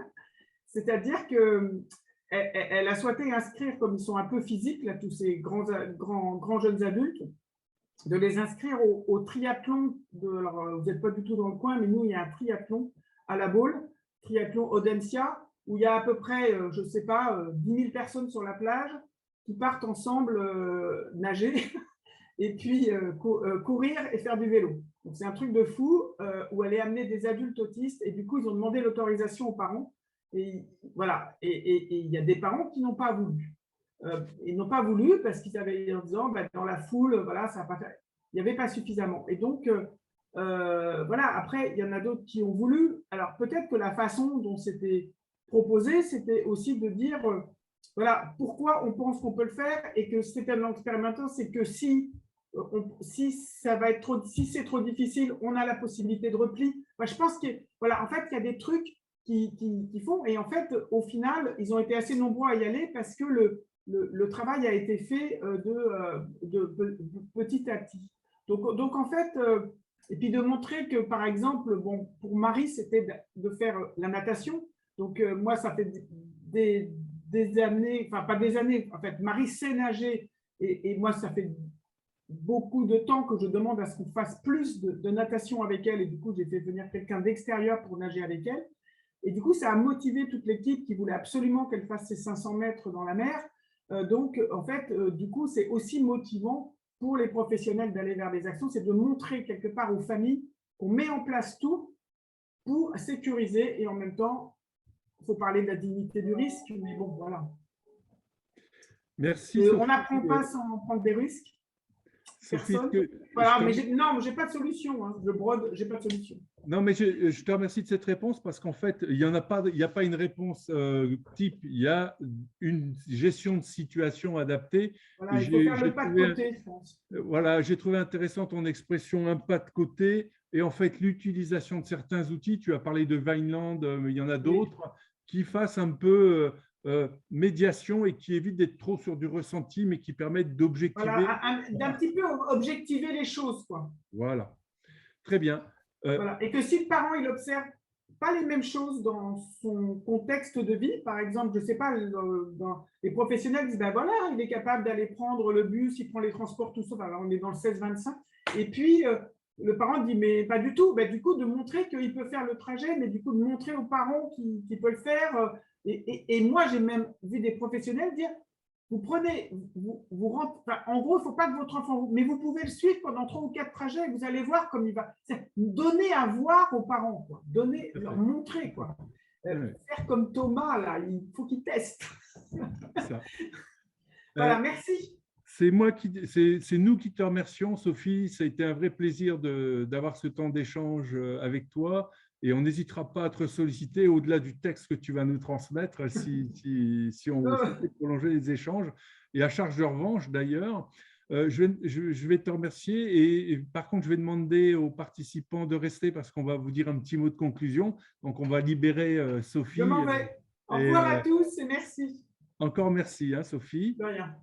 C'est-à-dire qu'elle a souhaité inscrire, comme ils sont un peu physiques, là, tous ces grands jeunes adultes, de les inscrire au triathlon. Alors, vous n'êtes pas du tout dans le coin, mais nous, il y a un triathlon à La Baule, triathlon Audencia, où il y a à peu près, je ne sais pas, 10 000 personnes sur la plage qui partent ensemble nager et puis courir et faire du vélo. Donc, c'est un truc de fou où elle est amenée des adultes autistes et du coup, ils ont demandé l'autorisation aux parents. Et voilà. Et il y a des parents qui n'ont pas voulu. Ils n'ont pas voulu parce qu'ils avaient en disant dans la foule, voilà, ça n'a pas fait. Il n'y avait pas suffisamment. Et donc, voilà, après, il y en a d'autres qui ont voulu. Alors, peut-être que la façon dont c'était proposé, c'était aussi de dire, voilà, pourquoi on pense qu'on peut le faire et que c'était un expérimental, c'est que si c'est trop difficile, on a la possibilité de repli. Moi, je pense que, voilà, en fait, il y a des trucs qui font, et en fait, au final, ils ont été assez nombreux à y aller parce que le travail a été fait de petit à petit. Donc en fait, et puis de montrer que, par exemple, bon, pour Marie, c'était de faire la natation. Donc, moi, ça fait des années, enfin, pas des années, en fait, Marie sait nager, et moi, ça fait beaucoup de temps que je demande à ce qu'on fasse plus de natation avec elle, et du coup, j'ai fait venir quelqu'un d'extérieur pour nager avec elle. Et du coup, ça a motivé toute l'équipe qui voulait absolument qu'elle fasse ses 500 mètres dans la mer. Donc, en fait, du coup, c'est aussi motivant pour les professionnels d'aller vers des actions, c'est de montrer quelque part aux familles qu'on met en place tout pour sécuriser et en même temps, il faut parler de la dignité du risque, mais bon, voilà. Merci. On n'apprend pas sans prendre des risques. Sophie, Personne. Voilà, mais non, j'ai pas de solution. Hein. Je brode, j'ai pas de solution. Non, mais je te remercie de cette réponse parce qu'en fait, il n'y a pas une réponse type. Il y a une gestion de situation adaptée. Voilà, il faut faire le pas de côté, je pense. Voilà, j'ai trouvé intéressant ton expression un pas de côté. Et en fait, l'utilisation de certains outils, tu as parlé de Vineland, mais il y en a d'autres, qui fassent un peu médiation et qui évitent d'être trop sur du ressenti, mais qui permettent d'objectiver. Voilà, d'un petit peu objectiver les choses, quoi. Voilà, très bien. Voilà. Et que si le parent il observe pas les mêmes choses dans son contexte de vie, par exemple, je ne sais pas, dans les professionnels disent ben voilà, il est capable d'aller prendre le bus, il prend les transports, tout ça. Alors on est dans le 16-25. Et puis le parent dit mais pas du tout. Ben, du coup, de montrer qu'il peut faire le trajet, mais du coup de montrer aux parents qu'il peut le faire. Et moi, j'ai même vu des professionnels dire vous prenez, vous rentrez, enfin, en gros, il ne faut pas que votre enfant, mais vous pouvez le suivre pendant 3 ou 4 trajets et vous allez voir comme il va. Donner à voir aux parents, quoi. Donner, leur montrer, quoi. Faire comme Thomas, là, il faut qu'il teste. Ça. Voilà, merci. C'est nous qui te remercions, Sophie. Ça a été un vrai plaisir d'avoir ce temps d'échange avec toi. Et on n'hésitera pas à te solliciter au-delà du texte que tu vas nous transmettre si on souhaite prolonger les échanges. Et à charge de revanche, d'ailleurs, je vais te remercier. Et par contre, je vais demander aux participants de rester parce qu'on va vous dire un petit mot de conclusion. Donc, on va libérer Sophie. Je m'en vais. Au revoir à tous et merci. Encore merci, hein, Sophie. De rien.